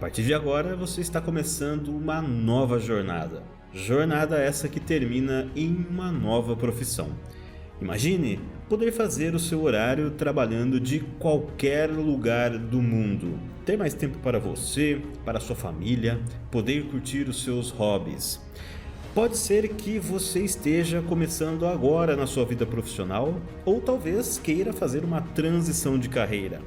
partir de agora você está começando uma nova jornada. Jornada essa que termina em uma nova profissão. Imagine poder fazer o seu horário trabalhando de qualquer lugar do mundo. Ter mais tempo para você, para sua família, poder curtir os seus hobbies. Pode ser que você esteja começando agora na sua vida profissional ou talvez queira fazer uma transição de carreira.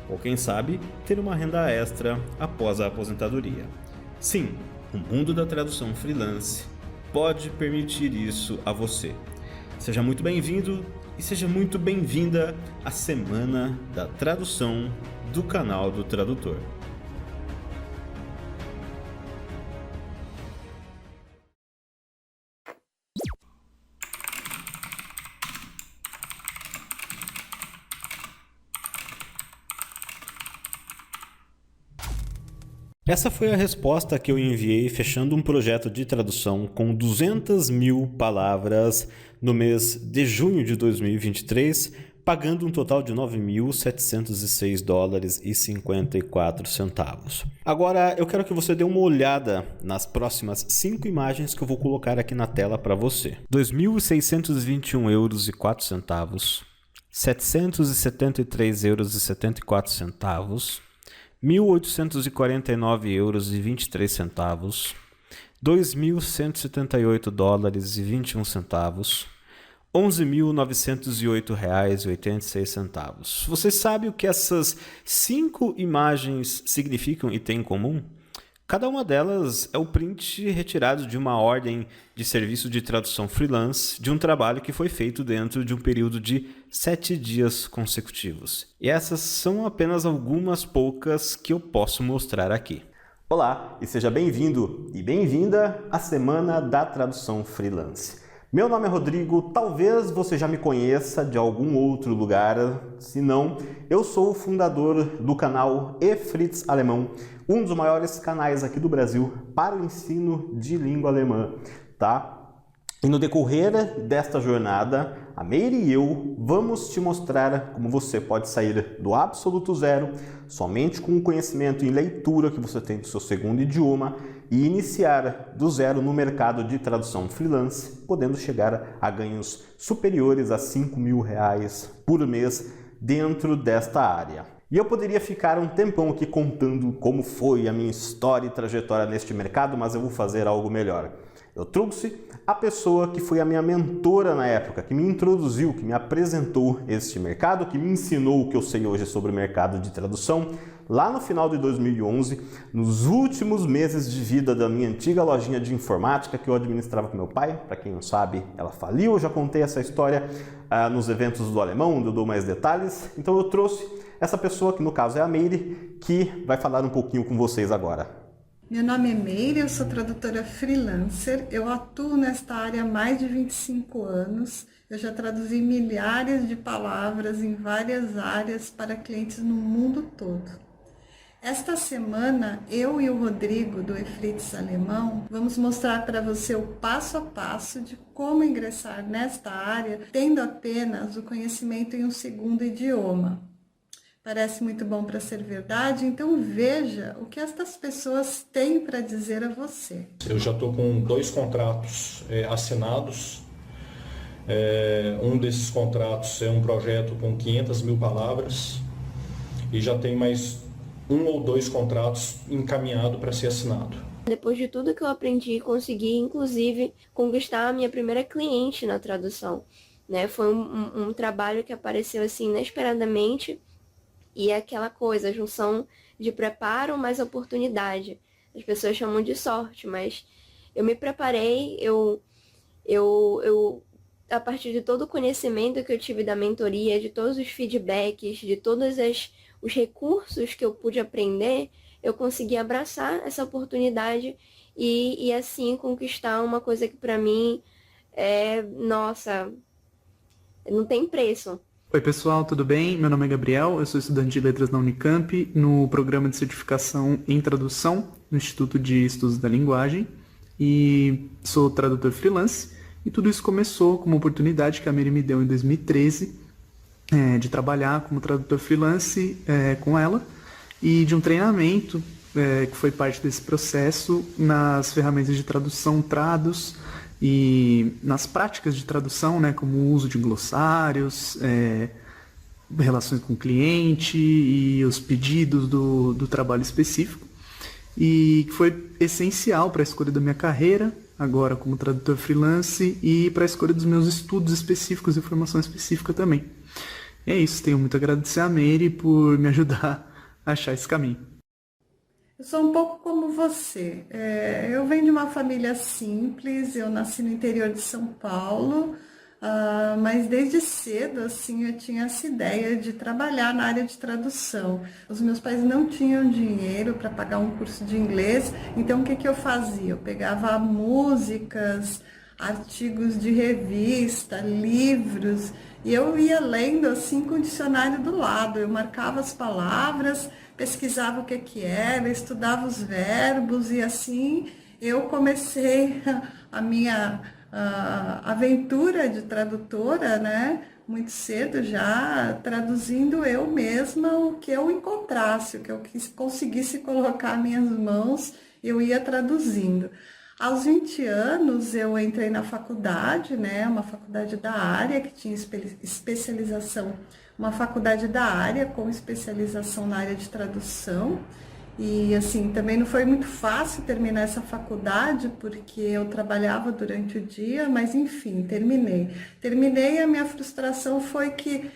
Ou quem sabe, ter uma renda extra após a aposentadoria. Sim, o mundo da tradução freelance pode permitir isso a você. Seja muito bem-vindo e seja muito bem-vinda à Semana da Tradução do canal do Tradutor. Essa foi a resposta que eu enviei fechando um projeto de tradução com 200.000 palavras no mês de junho de 2023, pagando um total de $9.706,54. Agora eu quero que você dê uma olhada nas próximas 5 imagens que eu vou colocar aqui na tela para você. R$ 2.621,04, R$ 773,74, R$ 1.849,23, $2.178,21, R$ 11.908,86. Você sabe o que essas 5 imagens significam e têm em comum? Cada uma delas é o print retirado de uma ordem de serviço de tradução freelance de um trabalho que foi feito dentro de um período de 7 dias consecutivos. E essas são apenas algumas poucas que eu posso mostrar aqui. Olá e seja bem-vindo e bem-vinda à Semana da Tradução Freelance. Meu nome é Rodrigo, talvez você já me conheça de algum outro lugar, se não, eu sou o fundador do canal eFritz Alemão, um dos maiores canais aqui do Brasil para o ensino de língua alemã, tá? E no decorrer desta jornada, a Meire e eu vamos te mostrar como você pode sair do absoluto zero, somente com o conhecimento em leitura que você tem do seu segundo idioma, e iniciar do zero no mercado de tradução freelance, podendo chegar a ganhos superiores a R$5.000 por mês dentro desta área. E eu poderia ficar um tempão aqui contando como foi a minha história e trajetória neste mercado, mas eu vou fazer algo melhor. Eu trouxe a pessoa que foi a minha mentora na época, que me introduziu, que me apresentou este mercado, que me ensinou o que eu sei hoje sobre o mercado de tradução, lá no final de 2011, nos últimos meses de vida da minha antiga lojinha de informática que eu administrava com meu pai. Para quem não sabe, ela faliu, eu já contei essa história nos eventos do Alemão, onde eu dou mais detalhes. Então eu trouxe essa pessoa, que no caso é a Meire, que vai falar um pouquinho com vocês agora. Meu nome é Meire, eu sou tradutora freelancer, eu atuo nesta área há mais de 25 anos, eu já traduzi milhares de palavras em várias áreas para clientes no mundo todo. Esta semana, eu e o Rodrigo, do eFritz Alemão, vamos mostrar para você o passo a passo de como ingressar nesta área, tendo apenas o conhecimento em um segundo idioma. Parece muito bom para ser verdade, então veja o que estas pessoas têm para dizer a você. Eu já estou com 2 contratos assinados. Um desses contratos é um projeto com 500.000 palavras e já tem mais 1 ou 2 contratos encaminhados para ser assinado. Depois de tudo que eu aprendi, consegui inclusive conquistar a minha primeira cliente na tradução, né? Foi um trabalho que apareceu assim inesperadamente. E é aquela coisa, a junção de preparo mais oportunidade. As pessoas chamam de sorte, mas eu me preparei, a partir de todo o conhecimento que eu tive da mentoria, de todos os feedbacks, de todos os recursos que eu pude aprender, eu consegui abraçar essa oportunidade e assim conquistar uma coisa que para mim nossa, não tem preço. Oi pessoal, tudo bem? Meu nome é Gabriel, eu sou estudante de letras na Unicamp, no programa de certificação em tradução, no Instituto de Estudos da Linguagem, e sou tradutor freelance, e tudo isso começou com uma oportunidade que a Meire me deu em 2013, de trabalhar como tradutor freelance com ela, e de um treinamento que foi parte desse processo nas ferramentas de tradução Trados e nas práticas de tradução, né, como o uso de glossários, relações com o cliente e os pedidos do trabalho específico, e que foi essencial para a escolha da minha carreira, agora como tradutor freelance, e para a escolha dos meus estudos específicos e formação específica também. E é isso, tenho muito a agradecer a Meire por me ajudar a achar esse caminho. Eu sou um pouco como você. Eu venho de uma família simples, eu nasci no interior de São Paulo, mas desde cedo assim, eu tinha essa ideia de trabalhar na área de tradução. Os meus pais não tinham dinheiro para pagar um curso de inglês, então o que eu fazia? Eu pegava músicas, artigos de revista, livros, e eu ia lendo assim com o dicionário do lado. Eu marcava as palavras, pesquisava o que era, estudava os verbos, e assim eu comecei a minha aventura de tradutora, né? Muito cedo já, traduzindo eu mesma o que eu encontrasse, o que eu conseguisse colocar nas minhas mãos, eu ia traduzindo. Aos 20 anos eu entrei na faculdade, né? Uma faculdade da área que tinha especialização, uma faculdade da área com especialização na área de tradução. E assim, também não foi muito fácil terminar essa faculdade, porque eu trabalhava durante o dia, mas enfim, terminei. Terminei, e a minha frustração foi que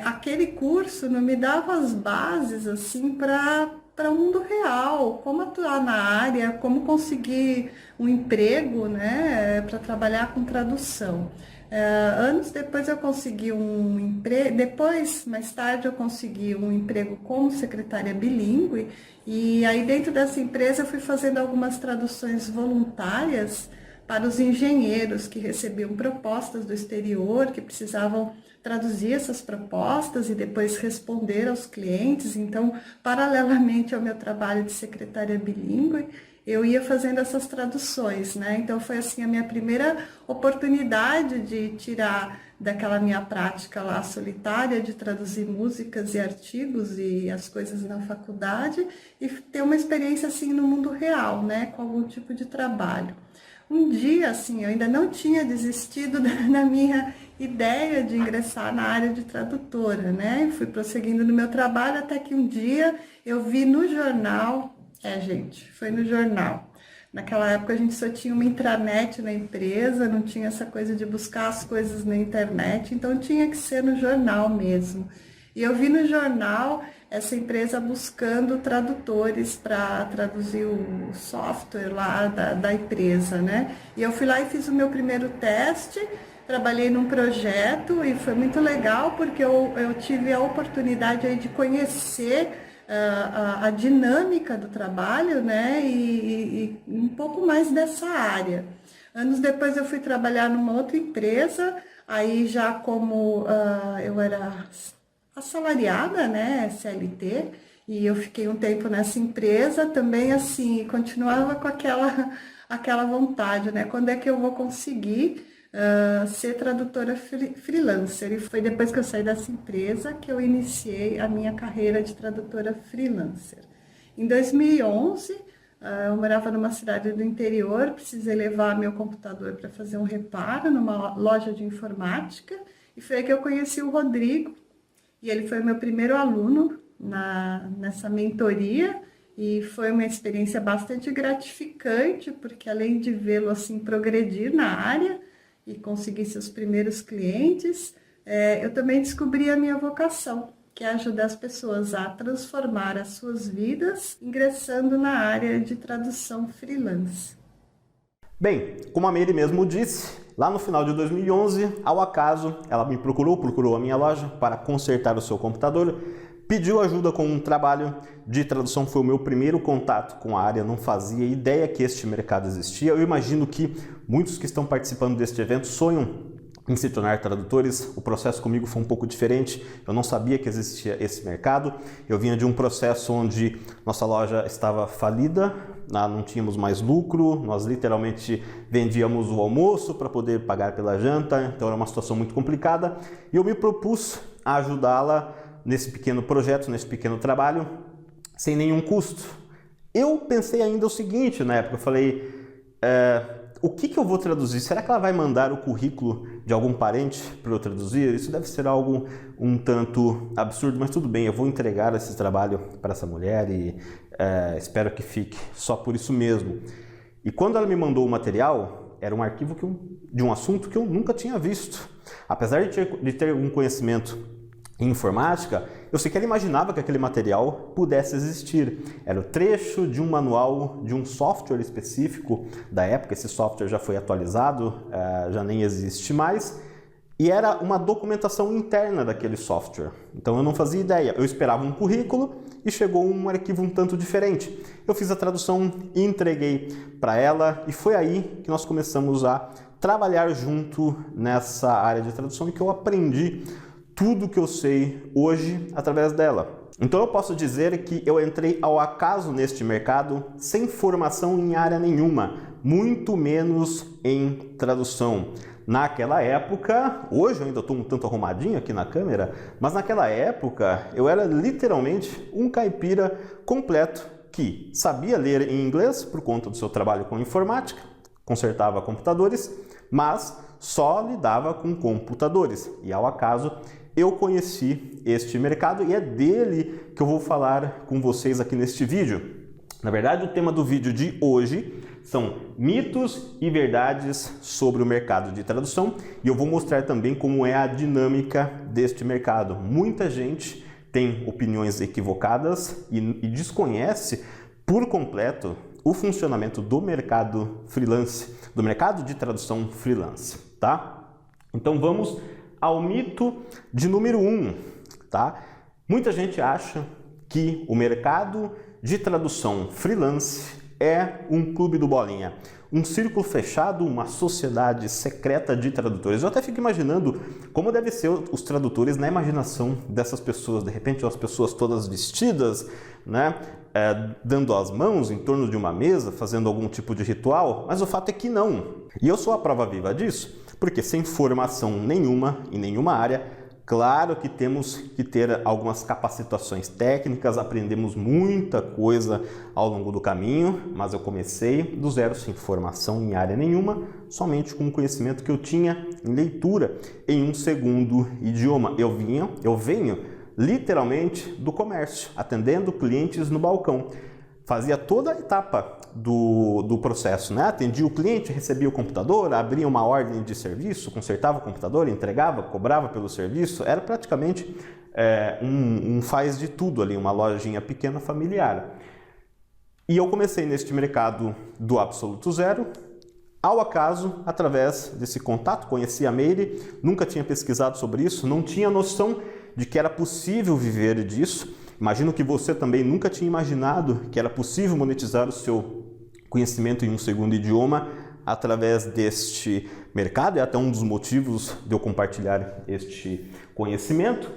aquele curso não me dava as bases assim para o mundo real, como atuar na área, como conseguir um emprego, né, para trabalhar com tradução. Anos depois eu consegui um emprego, mais tarde eu consegui um emprego como secretária bilíngue, e aí dentro dessa empresa eu fui fazendo algumas traduções voluntárias para os engenheiros que recebiam propostas do exterior, que precisavam traduzir essas propostas e depois responder aos clientes. Então, paralelamente ao meu trabalho de secretária bilíngue, eu ia fazendo essas traduções, né? Então foi assim a minha primeira oportunidade de tirar daquela minha prática lá solitária de traduzir músicas e artigos e as coisas na faculdade e ter uma experiência assim no mundo real, né? Com algum tipo de trabalho. Um dia, assim, eu ainda não tinha desistido da minha ideia de ingressar na área de tradutora, né? Fui prosseguindo no meu trabalho até que um dia eu vi no jornal. Gente, foi no jornal. Naquela época a gente só tinha uma intranet na empresa, não tinha essa coisa de buscar as coisas na internet, então tinha que ser no jornal mesmo. E eu vi no jornal essa empresa buscando tradutores para traduzir o software lá da empresa, né? E eu fui lá e fiz o meu primeiro teste, trabalhei num projeto e foi muito legal porque eu tive a oportunidade aí de conhecer a dinâmica do trabalho, né, e um pouco mais dessa área. Anos depois eu fui trabalhar numa outra empresa, aí já como eu era assalariada, né, CLT, e eu fiquei um tempo nessa empresa também, assim, continuava com aquela vontade, né, quando é que eu vou conseguir ser tradutora freelancer. E foi depois que eu saí dessa empresa que eu iniciei a minha carreira de tradutora freelancer. Em 2011, eu morava numa cidade do interior, precisei levar meu computador para fazer um reparo numa loja de informática, e foi aí que eu conheci o Rodrigo, e ele foi meu primeiro aluno nessa mentoria, e foi uma experiência bastante gratificante, porque além de vê-lo assim progredir na área, e conseguir seus primeiros clientes, eu também descobri a minha vocação, que é ajudar as pessoas a transformar as suas vidas, ingressando na área de tradução freelance. Bem, como a Meire mesmo disse, lá no final de 2011, ao acaso, ela me procurou a minha loja para consertar o seu computador, pediu ajuda com um trabalho de tradução, foi o meu primeiro contato com a área, não fazia ideia que este mercado existia. Eu imagino que muitos que estão participando deste evento sonham em se tornar tradutores. O processo comigo foi um pouco diferente, eu não sabia que existia esse mercado. Eu vinha de um processo onde nossa loja estava falida, não tínhamos mais lucro, nós literalmente vendíamos o almoço para poder pagar pela janta, então era uma situação muito complicada, e eu me propus a ajudá-la nesse pequeno projeto, nesse pequeno trabalho, sem nenhum custo. Eu pensei ainda o seguinte na época, eu falei, o que eu vou traduzir? Será que ela vai mandar o currículo de algum parente para eu traduzir? Isso deve ser algo um tanto absurdo, mas tudo bem, eu vou entregar esse trabalho para essa mulher e espero que fique só por isso mesmo. E quando ela me mandou o material, era um arquivo de um assunto que eu nunca tinha visto. Apesar de ter um conhecimento em informática, eu sequer imaginava que aquele material pudesse existir. Era o trecho de um manual de um software específico da época. Esse software já foi atualizado, já nem existe mais. E era uma documentação interna daquele software. Então eu não fazia ideia. Eu esperava um currículo e chegou um arquivo um tanto diferente. Eu fiz a tradução e entreguei para ela e foi aí que nós começamos a trabalhar junto nessa área de tradução e que eu aprendi tudo que eu sei hoje através dela. Então eu posso dizer que eu entrei ao acaso neste mercado sem formação em área nenhuma, muito menos em tradução. Naquela época, hoje eu ainda estou um tanto arrumadinho aqui na câmera, mas naquela época eu era literalmente um caipira completo que sabia ler em inglês por conta do seu trabalho com informática, consertava computadores, mas só lidava com computadores. E ao acaso eu conheci este mercado e é dele que eu vou falar com vocês aqui neste vídeo. Na verdade, o tema do vídeo de hoje são mitos e verdades sobre o mercado de tradução e eu vou mostrar também como é a dinâmica deste mercado. Muita gente tem opiniões equivocadas e desconhece por completo o funcionamento do mercado freelance, do mercado de tradução freelance, tá? Então vamos ao mito de número 1, tá? Muita gente acha que o mercado de tradução freelance é um clube do bolinha, um círculo fechado, uma sociedade secreta de tradutores. Eu até fico imaginando como devem ser os tradutores na imaginação dessas pessoas. De repente, as pessoas todas vestidas, né, dando as mãos em torno de uma mesa, fazendo algum tipo de ritual, mas o fato é que não. E eu sou a prova viva disso, porque sem formação nenhuma em nenhuma área, claro que temos que ter algumas capacitações técnicas, aprendemos muita coisa ao longo do caminho, mas eu comecei do zero sem formação em área nenhuma, somente com o conhecimento que eu tinha em leitura em um segundo idioma. Eu venho literalmente do comércio, atendendo clientes no balcão. Fazia toda a etapa do processo, né? Atendia o cliente, recebia o computador, abria uma ordem de serviço, consertava o computador, entregava, cobrava pelo serviço. Era praticamente um faz de tudo ali, uma lojinha pequena familiar. E eu comecei neste mercado do absoluto zero, ao acaso, através desse contato. Conheci a Meire, nunca tinha pesquisado sobre isso, não tinha noção de que era possível viver disso. Imagino que você também nunca tinha imaginado que era possível monetizar o seu conhecimento em um segundo idioma através deste mercado. É até um dos motivos de eu compartilhar este conhecimento.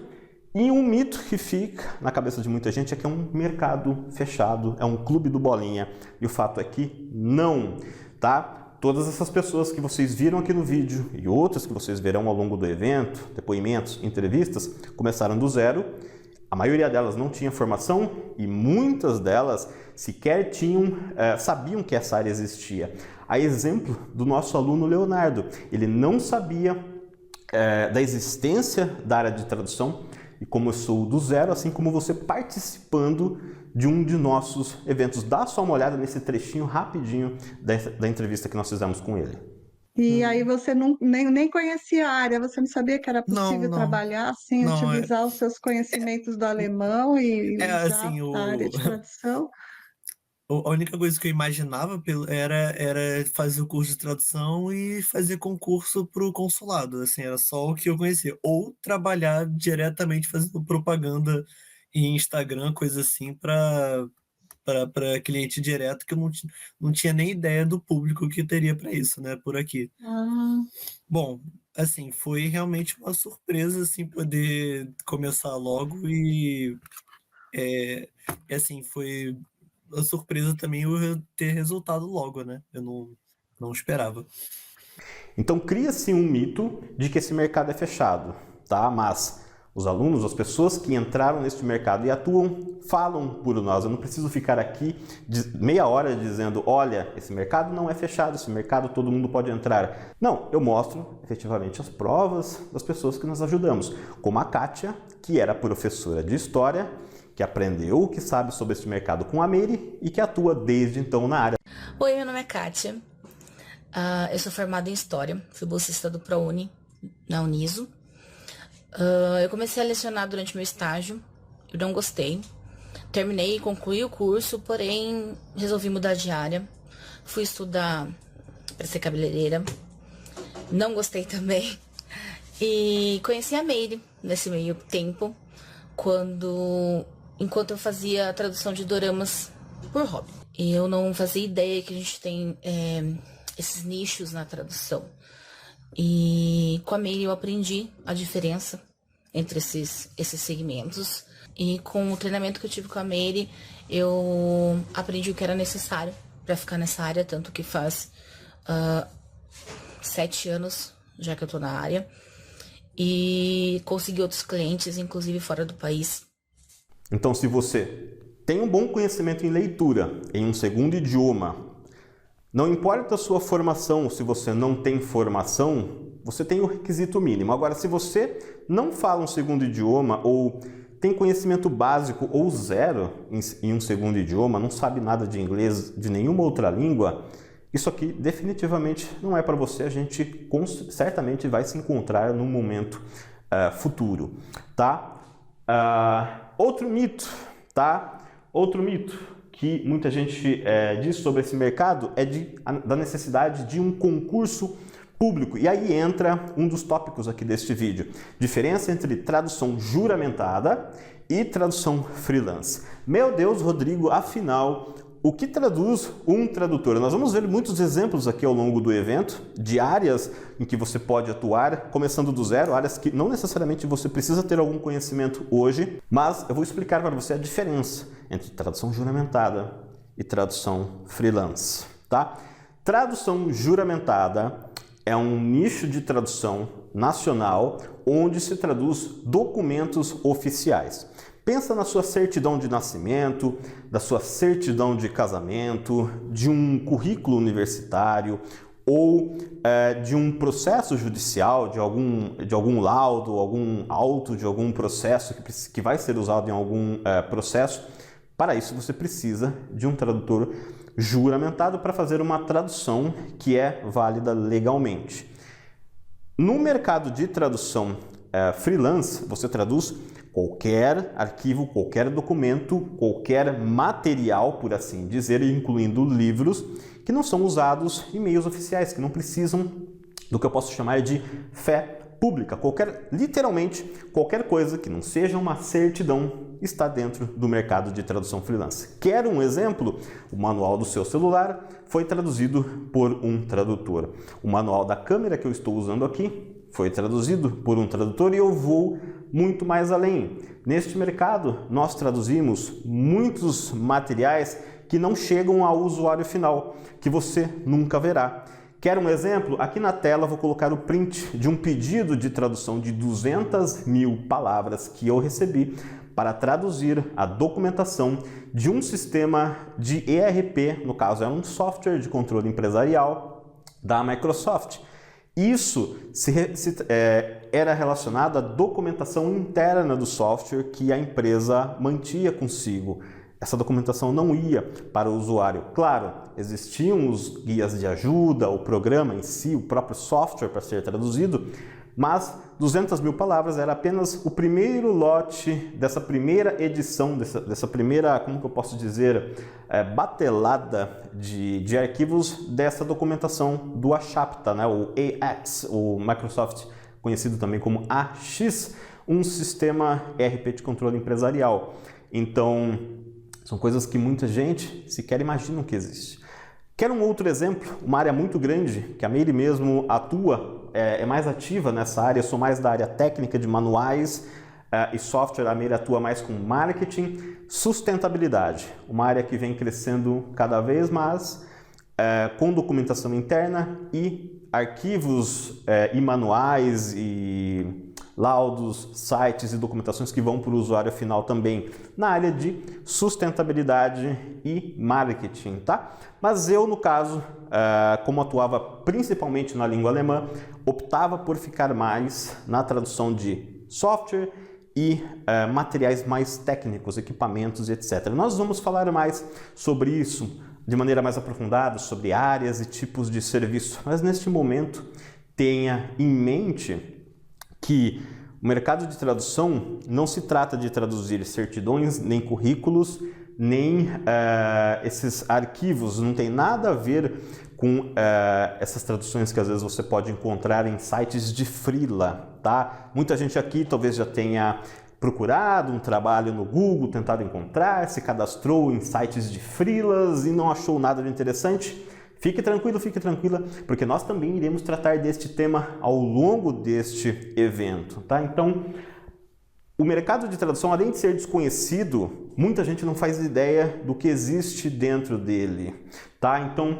E um mito que fica na cabeça de muita gente é que é um mercado fechado, é um clube do bolinha. E o fato é que não, tá? Todas essas pessoas que vocês viram aqui no vídeo e outras que vocês verão ao longo do evento, depoimentos, entrevistas, começaram do zero. A maioria delas não tinha formação e muitas delas sequer sabiam que essa área existia. A exemplo do nosso aluno Leonardo, ele não sabia da existência da área de tradução e começou do zero, assim como você participando de um de nossos eventos. Dá só uma olhada nesse trechinho rapidinho da entrevista que nós fizemos com ele. E aí você nem conhecia a área, você não sabia que era possível trabalhar sem utilizar os seus conhecimentos do alemão e usar assim, a área de tradução? A única coisa que eu imaginava era fazer o curso de tradução e fazer concurso para o consulado, assim, era só o que eu conhecia. Ou trabalhar diretamente fazendo propaganda em Instagram, coisa assim, para cliente direto, que eu não tinha nem ideia do público que teria para isso, né, por aqui. Bom, assim, foi realmente uma surpresa, assim, poder começar logo e, assim, foi uma surpresa também eu ter resultado logo, né, eu não esperava. Então cria-se um mito de que esse mercado é fechado, tá? Mas Os alunos, as pessoas que entraram neste mercado e atuam, falam por nós. Eu não preciso ficar aqui meia hora dizendo, olha, esse mercado não é fechado, esse mercado todo mundo pode entrar. Não, eu mostro efetivamente as provas das pessoas que nós ajudamos, como a Kátia, que era professora de História, que aprendeu o que sabe sobre este mercado com a Meire e que atua desde então na área. Oi, meu nome é Kátia, eu sou formada em História, fui bolsista do ProUni, na Uniso. Eu comecei a lecionar durante meu estágio, eu não gostei. Terminei e concluí o curso, porém resolvi mudar de área. Fui estudar para ser cabeleireira, não gostei também. E conheci a Meire nesse meio tempo, enquanto eu fazia a tradução de doramas por hobby. E eu não fazia ideia que a gente tem esses nichos na tradução. E com a Meire eu aprendi a diferença entre esses segmentos. E com o treinamento que eu tive com a Meire, eu aprendi o que era necessário para ficar nessa área, tanto que faz 7 anos já que eu tô na área. E consegui outros clientes, inclusive fora do país. Então, se você tem um bom conhecimento em leitura, em um segundo idioma, não importa a sua formação, se você não tem formação, você tem o requisito mínimo. Agora, se você não fala um segundo idioma ou tem conhecimento básico ou zero em um segundo idioma, não sabe nada de inglês, de nenhuma outra língua, isso aqui definitivamente não é para você. A gente certamente vai se encontrar num momento futuro, tá? Outro mito, tá? Outro mito que muita gente diz sobre esse mercado é da necessidade de um concurso público. E aí entra um dos tópicos aqui deste vídeo. Diferença entre tradução juramentada e tradução freelance. Meu Deus, Rodrigo, afinal, o que traduz um tradutor? Nós vamos ver muitos exemplos aqui ao longo do evento, de áreas em que você pode atuar, começando do zero, áreas que não necessariamente você precisa ter algum conhecimento hoje, mas eu vou explicar para você a diferença entre tradução juramentada e tradução freelance, tá? Tradução juramentada é um nicho de tradução nacional onde se traduz documentos oficiais. Pensa na sua certidão de nascimento, da sua certidão de casamento, de um currículo universitário ou de um processo judicial, de algum laudo, algum auto de algum processo que vai ser usado em algum processo. Para isso você precisa de um tradutor juramentado para fazer uma tradução que é válida legalmente. No mercado de tradução freelance, você traduz qualquer arquivo, qualquer documento, qualquer material, por assim dizer, incluindo livros que não são usados em meios oficiais, que não precisam do que eu posso chamar de fé pública. Literalmente, qualquer coisa que não seja uma certidão está dentro do mercado de tradução freelance. Quer um exemplo? O manual do seu celular foi traduzido por um tradutor. O manual da câmera que eu estou usando aqui foi traduzido por um tradutor e eu vou muito mais além. Neste mercado, nós traduzimos muitos materiais que não chegam ao usuário final, que você nunca verá. Quer um exemplo? Aqui na tela vou colocar o print de um pedido de tradução de 200.000 palavras que eu recebi para traduzir a documentação de um sistema de ERP, no caso é um software de controle empresarial da Microsoft. Isso era relacionado à documentação interna do software que a empresa mantinha consigo. Essa documentação não ia para o usuário. Claro, existiam os guias de ajuda, o programa em si, o próprio software para ser traduzido, mas 200.000 palavras era apenas o primeiro lote dessa primeira edição, dessa primeira, como que eu posso dizer, batelada de arquivos dessa documentação do Axapta, né? O AX, o Microsoft conhecido também como AX, um sistema ERP de controle empresarial. Então, são coisas que muita gente sequer imagina que existe. Quer um outro exemplo? Uma área muito grande, que a Meire mesmo atua, é mais ativa nessa área, eu sou mais da área técnica de manuais e software, a Meire atua mais com marketing, sustentabilidade, uma área que vem crescendo cada vez mais, com documentação interna e arquivos e manuais e laudos, sites e documentações que vão para o usuário final também na área de sustentabilidade e marketing, tá? Mas eu, no caso, como atuava principalmente na língua alemã, optava por ficar mais na tradução de software e materiais mais técnicos, equipamentos, etc. Nós vamos falar mais sobre isso de maneira mais aprofundada, sobre áreas e tipos de serviço, mas neste momento tenha em mente que o mercado de tradução não se trata de traduzir certidões, nem currículos, nem esses arquivos, não tem nada a ver com essas traduções que às vezes você pode encontrar em sites de freela, tá? Muita gente aqui talvez já tenha procurado um trabalho no Google, tentado encontrar, se cadastrou em sites de freelas e não achou nada de interessante. Fique tranquilo, fique tranquila, porque nós também iremos tratar deste tema ao longo deste evento, tá? Então, o mercado de tradução, além de ser desconhecido, muita gente não faz ideia do que existe dentro dele, tá? Então,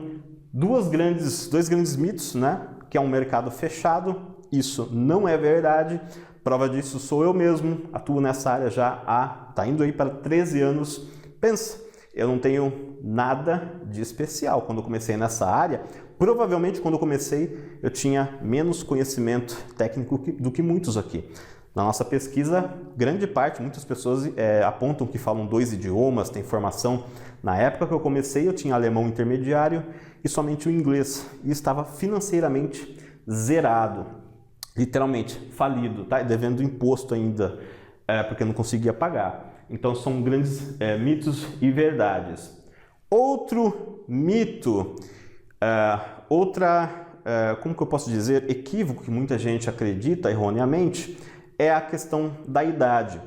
dois grandes mitos, né? Que é um mercado fechado, isso não é verdade. Prova disso sou eu mesmo, atuo nessa área já tá indo aí para 13 anos. Pensa, eu não tenho nada de especial quando eu comecei nessa área. Provavelmente quando eu comecei eu tinha menos conhecimento técnico do que muitos aqui. Na nossa pesquisa, grande parte, muitas pessoas apontam que falam 2 idiomas, têm formação. Na época que eu comecei eu tinha alemão intermediário e somente o inglês e estava financeiramente zerado. Literalmente falido, tá? Devendo imposto ainda, porque não conseguia pagar. Então são grandes mitos e verdades. Outro mito, como que eu posso dizer, equívoco que muita gente acredita erroneamente, é a questão da idade.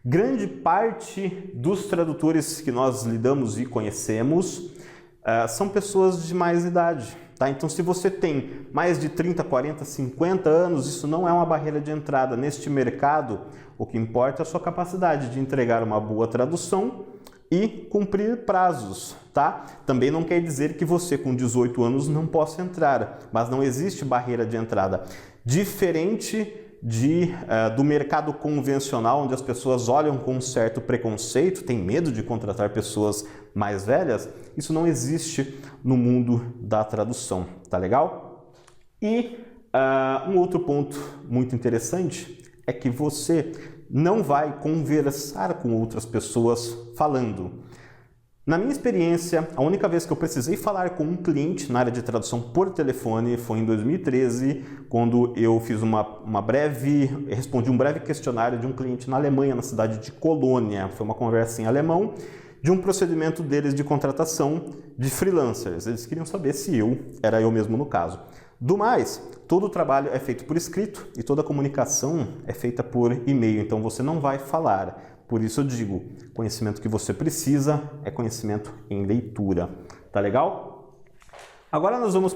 Grande parte dos tradutores que nós lidamos e conhecemos são pessoas de mais idade. Tá? Então, se você tem mais de 30, 40, 50 anos, isso não é uma barreira de entrada neste mercado. O que importa é a sua capacidade de entregar uma boa tradução e cumprir prazos. Tá? Também não quer dizer que você com 18 anos não possa entrar, mas não existe barreira de entrada. Diferente do mercado convencional, onde as pessoas olham com um certo preconceito, têm medo de contratar pessoas mais velhas, isso não existe no mundo da tradução, tá legal? E um outro ponto muito interessante é que você não vai conversar com outras pessoas falando. Na minha experiência, a única vez que eu precisei falar com um cliente na área de tradução por telefone foi em 2013, quando eu fiz respondi um breve questionário de um cliente na Alemanha, na cidade de Colônia. Foi uma conversa em alemão de um procedimento deles de contratação de freelancers. Eles queriam saber se era eu mesmo no caso. Do mais, todo o trabalho é feito por escrito e toda a comunicação é feita por e-mail, então você não vai falar. Por isso eu digo, conhecimento que você precisa é conhecimento em leitura. Tá legal? Agora nós vamos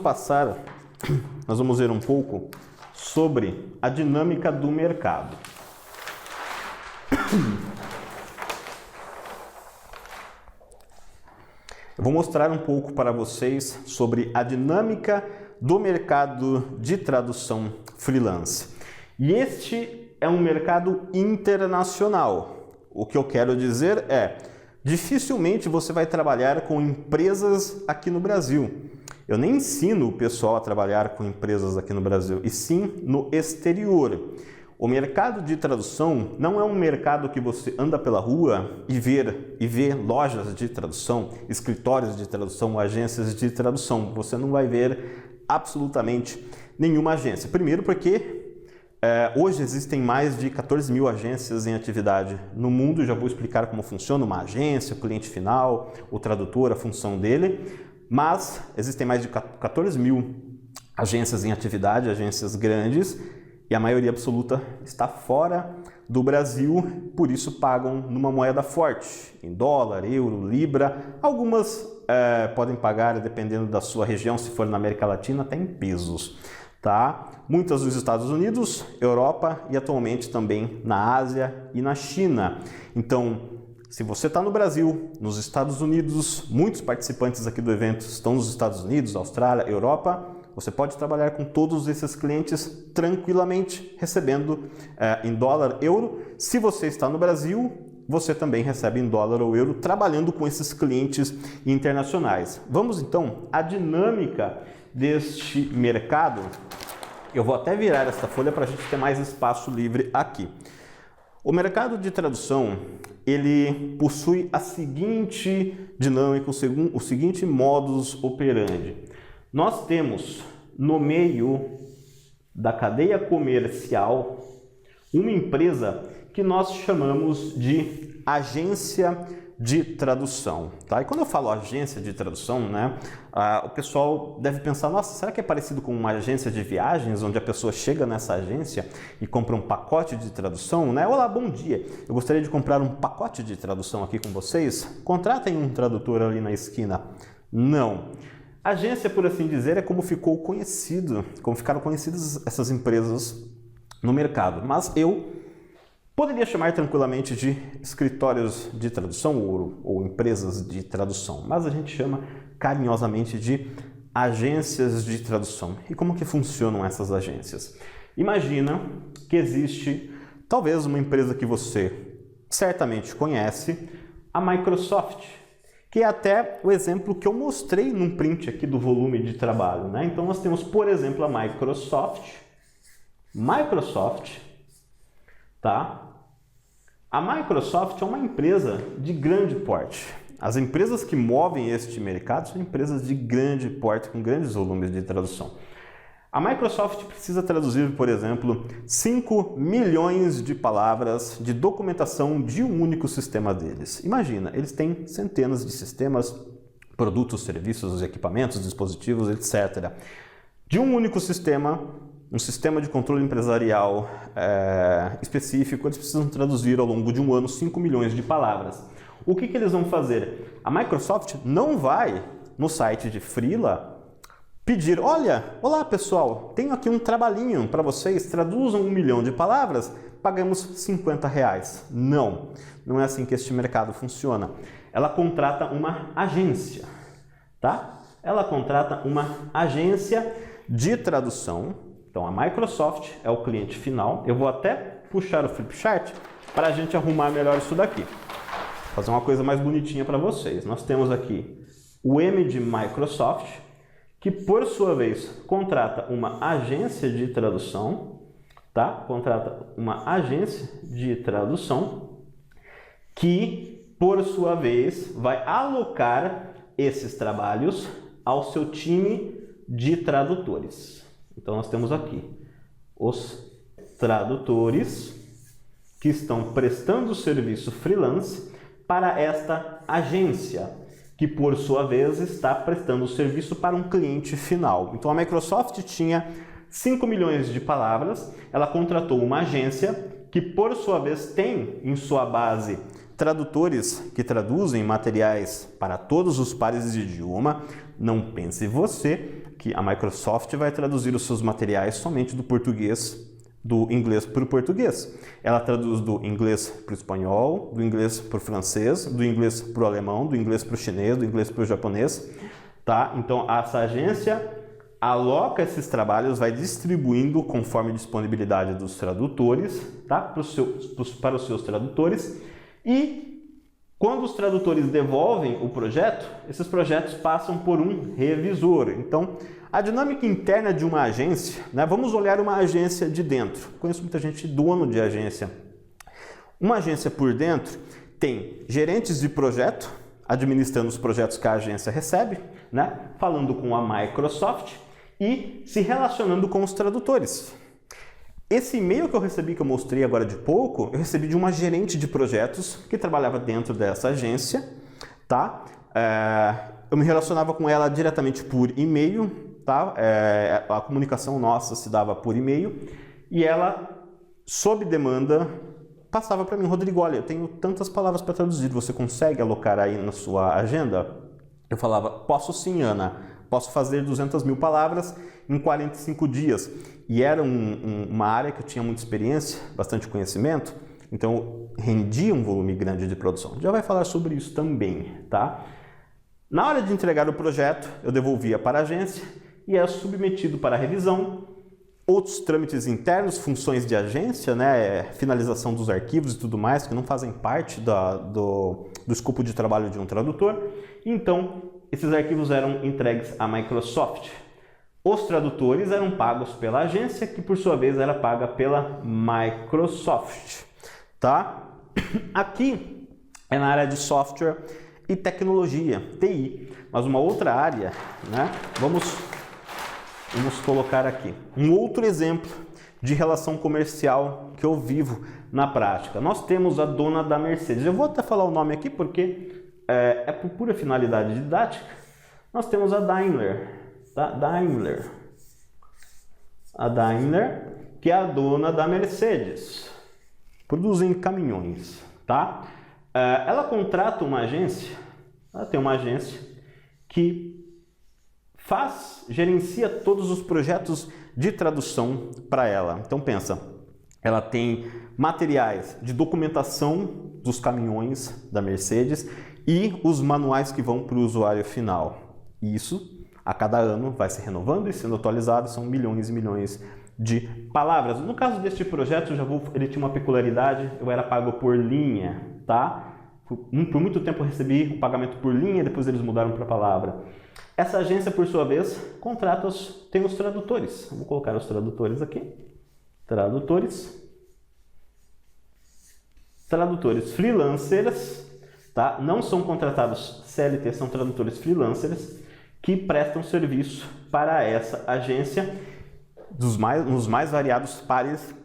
ver um pouco sobre a dinâmica do mercado. Eu vou mostrar um pouco para vocês sobre a dinâmica do mercado de tradução freelance. E este é um mercado internacional. O que eu quero dizer é, dificilmente você vai trabalhar com empresas aqui no Brasil. Eu nem ensino o pessoal a trabalhar com empresas aqui no Brasil, e sim no exterior. O mercado de tradução não é um mercado que você anda pela rua e vê lojas de tradução, escritórios de tradução, agências de tradução. Você não vai ver absolutamente nenhuma agência. Primeiro porque hoje existem mais de 14 mil agências em atividade no mundo. Já vou explicar como funciona uma agência, o cliente final, o tradutor, a função dele. Mas existem mais de 14 mil agências em atividade, agências grandes, e a maioria absoluta está fora do Brasil, por isso pagam numa moeda forte, em dólar, euro, libra. Algumas podem pagar, dependendo da sua região, se for na América Latina, até em pesos. Tá? Muitas nos Estados Unidos, Europa e atualmente também na Ásia e na China. Então, se você está no Brasil, nos Estados Unidos, muitos participantes aqui do evento estão nos Estados Unidos, Austrália, Europa, Você pode trabalhar com todos esses clientes tranquilamente, recebendo em dólar, euro. Se você está no Brasil, você também recebe em dólar ou euro, trabalhando com esses clientes internacionais. Vamos então à dinâmica deste mercado. Eu vou até virar essa folha para a gente ter mais espaço livre aqui. O mercado de tradução, ele possui a seguinte dinâmica, o seguinte modus operandi. Nós temos no meio da cadeia comercial uma empresa que nós chamamos de agência de tradução, tá? E quando eu falo agência de tradução, né, o pessoal deve pensar, nossa, será que é parecido com uma agência de viagens, onde a pessoa chega nessa agência e compra um pacote de tradução, né? Olá, bom dia, eu gostaria de comprar um pacote de tradução aqui com vocês, contratem um tradutor ali na esquina. Não. Agência, por assim dizer, é como ficou conhecido, como ficaram conhecidas essas empresas no mercado, mas eu poderia chamar tranquilamente de escritórios de tradução ou empresas de tradução, mas a gente chama carinhosamente de agências de tradução. E como que funcionam essas agências? Imagina que existe talvez uma empresa que você certamente conhece, a Microsoft, que é até o exemplo que eu mostrei num print aqui do volume de trabalho, né? Então nós temos, por exemplo, a Microsoft, tá? A Microsoft é uma empresa de grande porte. As empresas que movem este mercado são empresas de grande porte, com grandes volumes de tradução. A Microsoft precisa traduzir, por exemplo, 5 milhões de palavras de documentação de um único sistema deles. Imagina, eles têm centenas de sistemas, produtos, serviços, equipamentos, dispositivos, etc. De um único sistema, um sistema de controle empresarial específico, eles precisam traduzir ao longo de um ano 5 milhões de palavras. O que eles vão fazer? A Microsoft não vai no site de Freela pedir, olá pessoal, tenho aqui um trabalhinho para vocês, traduzam 1 milhão de palavras, pagamos R$50. Não, não é assim que este mercado funciona. Ela contrata uma agência, tá? Ela contrata uma agência de tradução. Então, a Microsoft é o cliente final. Eu vou até puxar o flipchart para a gente arrumar melhor isso daqui. Fazer uma coisa mais bonitinha para vocês. Nós temos aqui o M de Microsoft, que por sua vez contrata uma agência de tradução, tá? Contrata uma agência de tradução que, por sua vez, vai alocar esses trabalhos ao seu time de tradutores. Então, nós temos aqui os tradutores que estão prestando serviço freelance para esta agência, que por sua vez está prestando serviço para um cliente final. Então, a Microsoft tinha 5 milhões de palavras, ela contratou uma agência que por sua vez tem em sua base tradutores que traduzem materiais para todos os pares de idioma. Não pense você que a Microsoft vai traduzir os seus materiais somente do inglês para o português. Ela traduz do inglês para o espanhol, do inglês para o francês, do inglês para o alemão, do inglês para o chinês, do inglês para o japonês, tá? Então, essa agência aloca esses trabalhos, vai distribuindo conforme disponibilidade dos tradutores, tá? Para os seus tradutores, e quando os tradutores devolvem o projeto, esses projetos passam por um revisor. Então, a dinâmica interna de uma agência, né? Vamos olhar uma agência de dentro. Conheço muita gente dono de agência. Uma agência por dentro tem gerentes de projeto, administrando os projetos que a agência recebe, né? Falando com a Microsoft e se relacionando com os tradutores. Esse e-mail que eu recebi, que eu mostrei agora de pouco, eu recebi de uma gerente de projetos que trabalhava dentro dessa agência, tá? Eu me relacionava com ela diretamente por e-mail, tá? A comunicação nossa se dava por e-mail e ela, sob demanda, passava para mim, Rodrigo, olha, eu tenho tantas palavras para traduzir, você consegue alocar aí na sua agenda? Eu falava, posso sim, Ana. Posso fazer 200 mil palavras em 45 dias. E era uma área que eu tinha muita experiência, bastante conhecimento, então rendia um volume grande de produção. Já vai falar sobre isso também, tá? Na hora de entregar o projeto, eu devolvia para a agência e é submetido para revisão. Outros trâmites internos, funções de agência, né, finalização dos arquivos e tudo mais, que não fazem parte do escopo de trabalho de um tradutor. Então, esses arquivos eram entregues à Microsoft. Os tradutores eram pagos pela agência, que por sua vez era paga pela Microsoft, tá? Aqui é na área de software e tecnologia, TI, mas uma outra área, né? Vamos colocar aqui um outro exemplo de relação comercial que eu vivo na prática. Nós temos a dona da Mercedes. Eu vou até falar o nome aqui porque é por pura finalidade didática. Nós temos a Daimler, tá? A Daimler, que é a dona da Mercedes. Produzem caminhões, tá? Ela contrata uma agência, ela tem uma agência que gerencia todos os projetos de tradução para ela. Então pensa, ela tem materiais de documentação dos caminhões da Mercedes e os manuais que vão para o usuário final. Isso, a cada ano, vai se renovando e sendo atualizado, são milhões e milhões de palavras. No caso deste projeto, ele tinha uma peculiaridade, eu era pago por linha, tá? Por muito tempo eu recebi o pagamento por linha, depois eles mudaram para palavra. Essa agência, por sua vez, tem os tradutores. Vou colocar os tradutores aqui. Tradutores freelancers, tá? Não são contratados CLT, são tradutores freelancers que prestam serviço para essa agência nos mais variados pares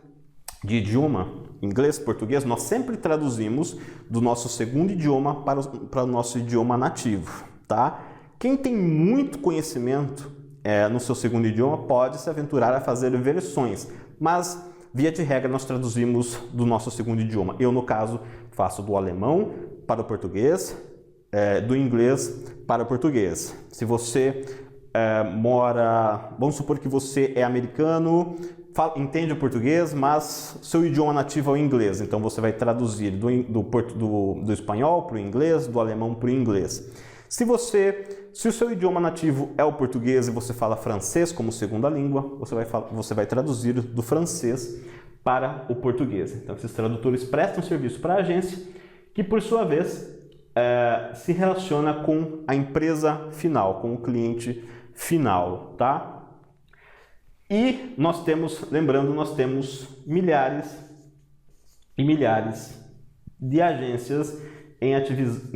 de idioma, inglês, português. Nós sempre traduzimos do nosso segundo idioma para o nosso idioma nativo, tá? Quem tem muito conhecimento no seu segundo idioma pode se aventurar a fazer versões, mas via de regra nós traduzimos do nosso segundo idioma. Eu, no caso, faço do alemão para o português, do inglês para o português. Se você vamos supor que você é americano, entende o português, mas seu idioma nativo é o inglês, então você vai traduzir do espanhol para o inglês, do alemão para o inglês. Se o seu idioma nativo é o português e você fala francês como segunda língua, você vai traduzir do francês para o português. Então, esses tradutores prestam serviço para a agência, que por sua vez se relaciona com a empresa final, com o cliente final, tá? E nós temos milhares e milhares de agências em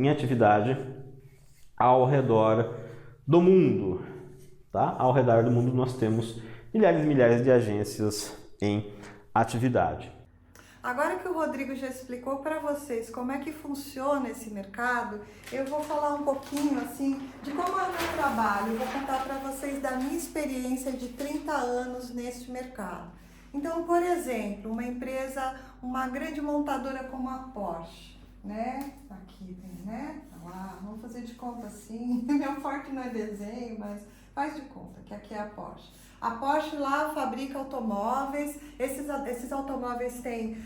atividade ao redor do mundo, tá? Ao redor do mundo nós temos milhares e milhares de agências em atividade. Agora que o Rodrigo já explicou para vocês como é que funciona esse mercado, eu vou falar um pouquinho assim de como é o meu trabalho. Eu vou contar para vocês da minha experiência de 30 anos neste mercado. Então, por exemplo, uma grande montadora como a Porsche, né? Aqui tem, né? Vamos fazer de conta assim. Meu forte não é desenho, mas faz de conta que aqui é a Porsche. A Porsche lá fabrica automóveis, esses automóveis têm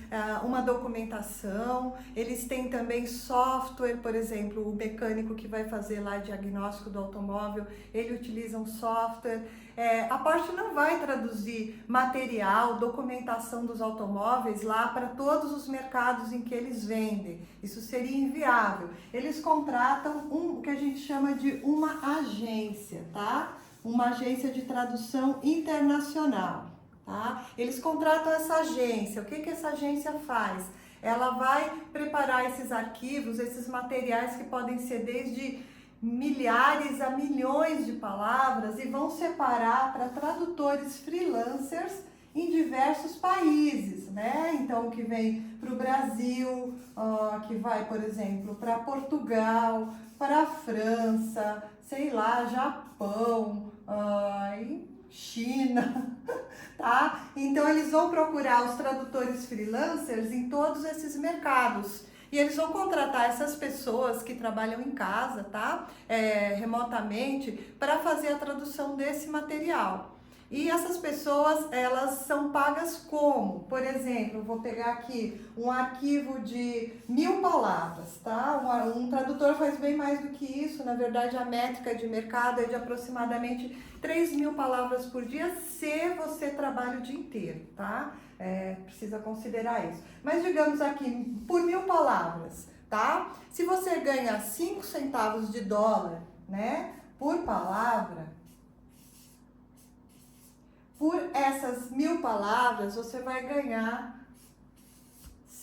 uma documentação, eles têm também software, por exemplo, o mecânico que vai fazer lá diagnóstico do automóvel, ele utiliza um software. A Porsche não vai traduzir material, documentação dos automóveis lá para todos os mercados em que eles vendem, isso seria inviável. Eles contratam o que a gente chama de uma agência, tá? Uma agência de tradução internacional, tá? Eles contratam essa agência. O que essa agência faz? Ela vai preparar esses arquivos, esses materiais que podem ser desde milhares a milhões de palavras e vão separar para tradutores freelancers em diversos países, né? Então, que vem para o Brasil, que vai, por exemplo, para Portugal, para a França, sei lá, Japão, China, tá? Então, eles vão procurar os tradutores freelancers em todos esses mercados. E eles vão contratar essas pessoas que trabalham em casa, tá? Remotamente, para fazer a tradução desse material. E essas pessoas, elas são pagas como? Por exemplo, eu vou pegar aqui um arquivo de 1000 palavras, tá? Um tradutor faz bem mais do que isso. Na verdade, a métrica de mercado é de aproximadamente 3.000 palavras por dia, se você trabalha o dia inteiro, tá? Precisa considerar isso. Mas digamos aqui, por 1000 palavras, tá? Se você ganha 5 centavos de dólar, né, por palavra, por essas 1000 palavras, você vai ganhar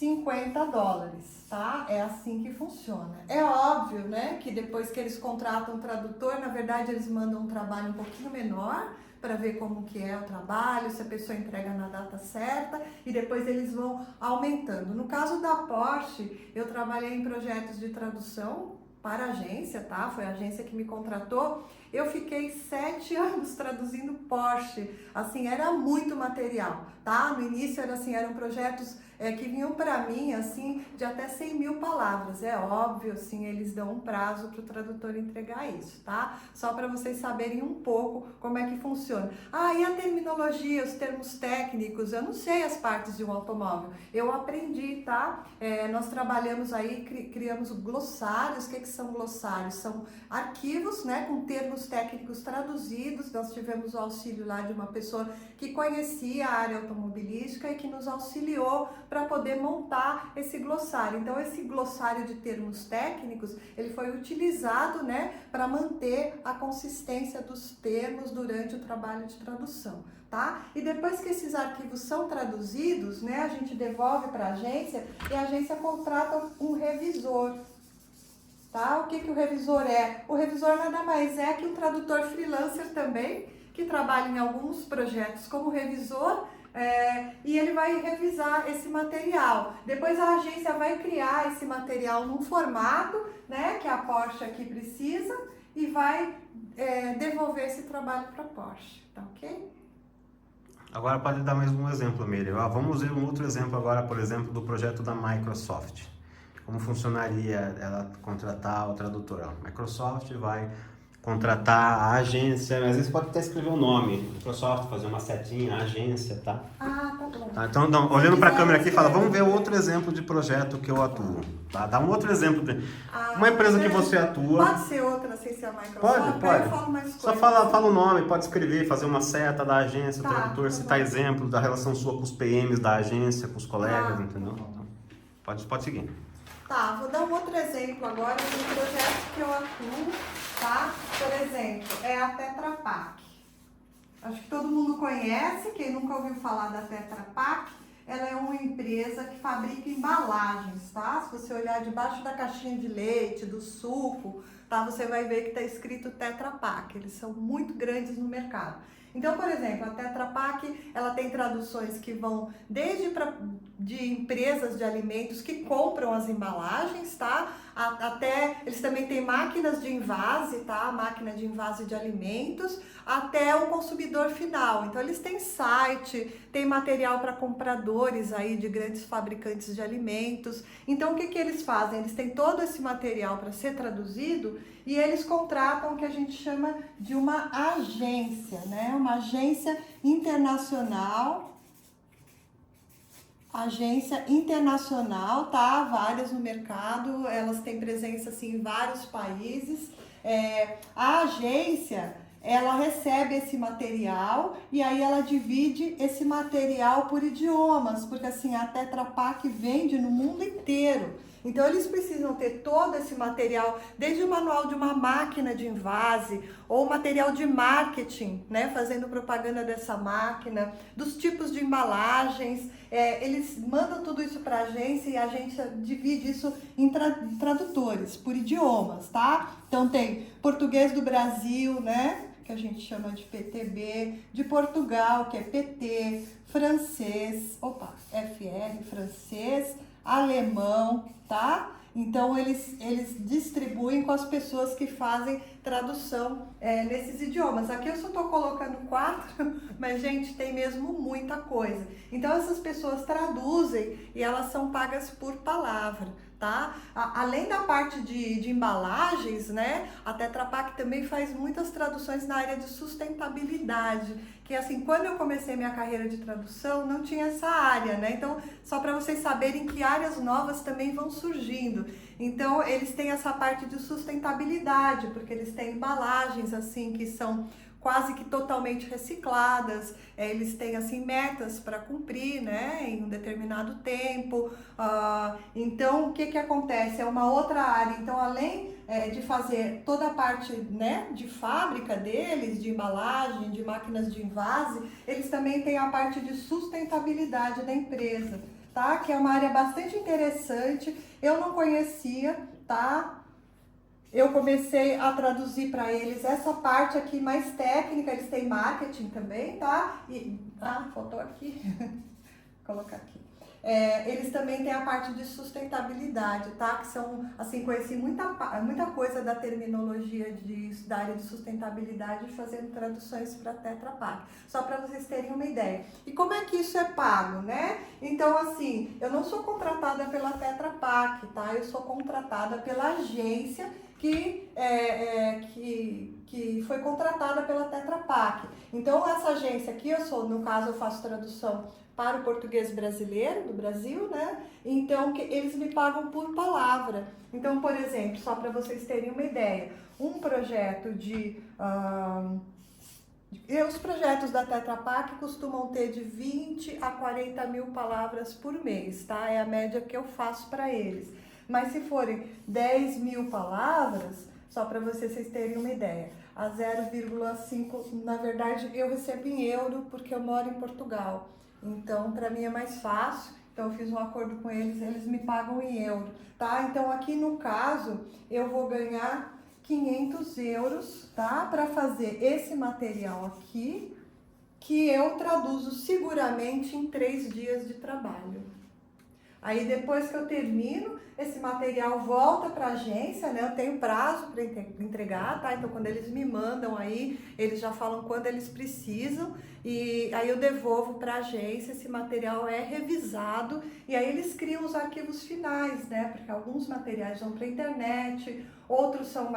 $50, tá? É assim que funciona. É óbvio, né, que depois que eles contratam um tradutor, na verdade eles mandam um trabalho um pouquinho menor para ver como que é o trabalho, se a pessoa entrega na data certa, e depois eles vão aumentando. No caso da Porsche, eu trabalhei em projetos de tradução para a agência, tá? Foi a agência que me contratou. Eu fiquei 7 anos traduzindo Porsche, assim, era muito material, tá? No início era assim, eram projetos que vinham para mim, assim, de até 100.000 palavras. É óbvio, assim, eles dão um prazo para o tradutor entregar isso, tá? Só para vocês saberem um pouco como é que funciona. Ah, e a terminologia, os termos técnicos, eu não sei as partes de um automóvel. Eu aprendi, tá? Nós trabalhamos aí, criamos glossários. O que são glossários? São arquivos, né, com termos técnicos traduzidos. Nós tivemos o auxílio lá de uma pessoa que conhecia a área automobilística e que nos auxiliou para poder montar esse glossário. Então, esse glossário de termos técnicos, ele foi utilizado, né, para manter a consistência dos termos durante o trabalho de tradução, tá? E depois que esses arquivos são traduzidos, né, a gente devolve para a agência e a agência contrata um revisor. Tá? O que o revisor é? O revisor nada mais é que um tradutor freelancer também, que trabalha em alguns projetos como revisor, e ele vai revisar esse material. Depois a agência vai criar esse material num formato, né, que a Porsche aqui precisa, e vai devolver esse trabalho para a Porsche, tá ok? Agora pode dar mais um exemplo, Miriam. Vamos ver um outro exemplo agora, por exemplo, do projeto da Microsoft. Como funcionaria ela contratar o tradutor? A Microsoft vai contratar a agência, às vezes pode até escrever o nome, Microsoft, fazer uma setinha, a agência, tá? Ah, tá bom. Tá, então, olhando para a câmera aqui, fala, vamos ver outro exemplo de projeto que eu atuo, tá? Dá um outro exemplo. Uma empresa que você atua... Pode ser outra, sem ser a Microsoft? Pode. Eu falo mais Só coisas. fala o nome, pode escrever, fazer uma seta da agência, o tradutor, citar exemplos da relação sua com os PMs da agência, com os colegas, entendeu? Então, pode seguir. Tá, vou dar um outro exemplo agora de um projeto que eu atuo, tá? Por exemplo, é a Tetra Pak. Acho que todo mundo conhece, quem nunca ouviu falar da Tetra Pak, ela é uma empresa que fabrica embalagens, tá? Se você olhar debaixo da caixinha de leite, do suco, tá? Você vai ver que está escrito Tetra Pak. Eles são muito grandes no mercado. Então, por exemplo, a Tetra Pak, ela tem traduções que vão desde de empresas de alimentos que compram as embalagens, tá? Até, eles também têm máquinas de envase, tá? Máquina de envase de alimentos, até o consumidor final. Então, eles têm site, tem material para compradores aí de grandes fabricantes de alimentos. Então, o que eles fazem? Eles têm todo esse material para ser traduzido e eles contratam o que a gente chama de uma agência, né? Uma agência internacional. Agência internacional, tá? Várias no mercado, elas têm presença assim, em vários países. A agência, ela recebe esse material e aí ela divide esse material por idiomas, porque assim, a Tetra Pak vende no mundo inteiro. Então, eles precisam ter todo esse material, desde o manual de uma máquina de envase, ou material de marketing, né, fazendo propaganda dessa máquina, dos tipos de embalagens. Eles mandam tudo isso para a agência e a agência divide isso em tradutores, por idiomas, tá? Então, tem português do Brasil, né, que a gente chama de PTB, de Portugal, que é PT, francês, FR, francês, alemão, tá? Então, eles distribuem com as pessoas que fazem tradução nesses idiomas. Aqui eu só estou colocando 4, mas, gente, tem mesmo muita coisa. Então, essas pessoas traduzem e elas são pagas por palavra, tá? Além da parte de embalagens, né? A Tetra Pak também faz muitas traduções na área de sustentabilidade, que assim, quando eu comecei minha carreira de tradução, não tinha essa área, né? Então, só para vocês saberem que áreas novas também vão surgindo. Então, eles têm essa parte de sustentabilidade, porque eles têm embalagens assim que são quase que totalmente recicladas, eles têm assim metas para cumprir, né, em um determinado tempo. Então o que acontece? É uma outra área. Então, além de fazer toda a parte, né, de fábrica deles, de embalagem, de máquinas de envase, eles também têm a parte de sustentabilidade da empresa, tá? Que é uma área bastante interessante. Eu não conhecia, tá? Eu comecei a traduzir para eles essa parte aqui mais técnica. Eles têm marketing também, tá? Faltou aqui. Vou colocar aqui. Eles também têm a parte de sustentabilidade, tá? Que são, assim, conheci muita coisa da terminologia da área de sustentabilidade fazendo traduções para Tetra Pak. Só para vocês terem uma ideia. E como é que isso é pago, né? Então, assim, eu não sou contratada pela Tetra Pak, tá? Eu sou contratada pela agência que foi contratada pela Tetra Pak. Então, essa agência aqui, no caso, eu faço tradução para o português brasileiro, do Brasil, né? Então, eles me pagam por palavra. Então, por exemplo, só para vocês terem uma ideia, um projeto os projetos da Tetra Pak costumam ter de 20 a 40 mil palavras por mês, tá? É a média que eu faço para eles. Mas se forem 10 mil palavras, só para vocês terem uma ideia, a 0,5, na verdade, eu recebo em euro porque eu moro em Portugal. Então, para mim é mais fácil. Então, eu fiz um acordo com eles, eles me pagam em euro, tá? Então, aqui no caso, eu vou ganhar 500 euros, tá? Para fazer esse material aqui, que eu traduzo seguramente em 3 dias de trabalho. Aí, depois que eu termino, esse material volta para a agência, né? Eu tenho prazo para entregar, tá? Então, quando eles me mandam aí, eles já falam quando eles precisam e aí eu devolvo para a agência, esse material é revisado e aí eles criam os arquivos finais, né? Porque alguns materiais vão para a internet, outros são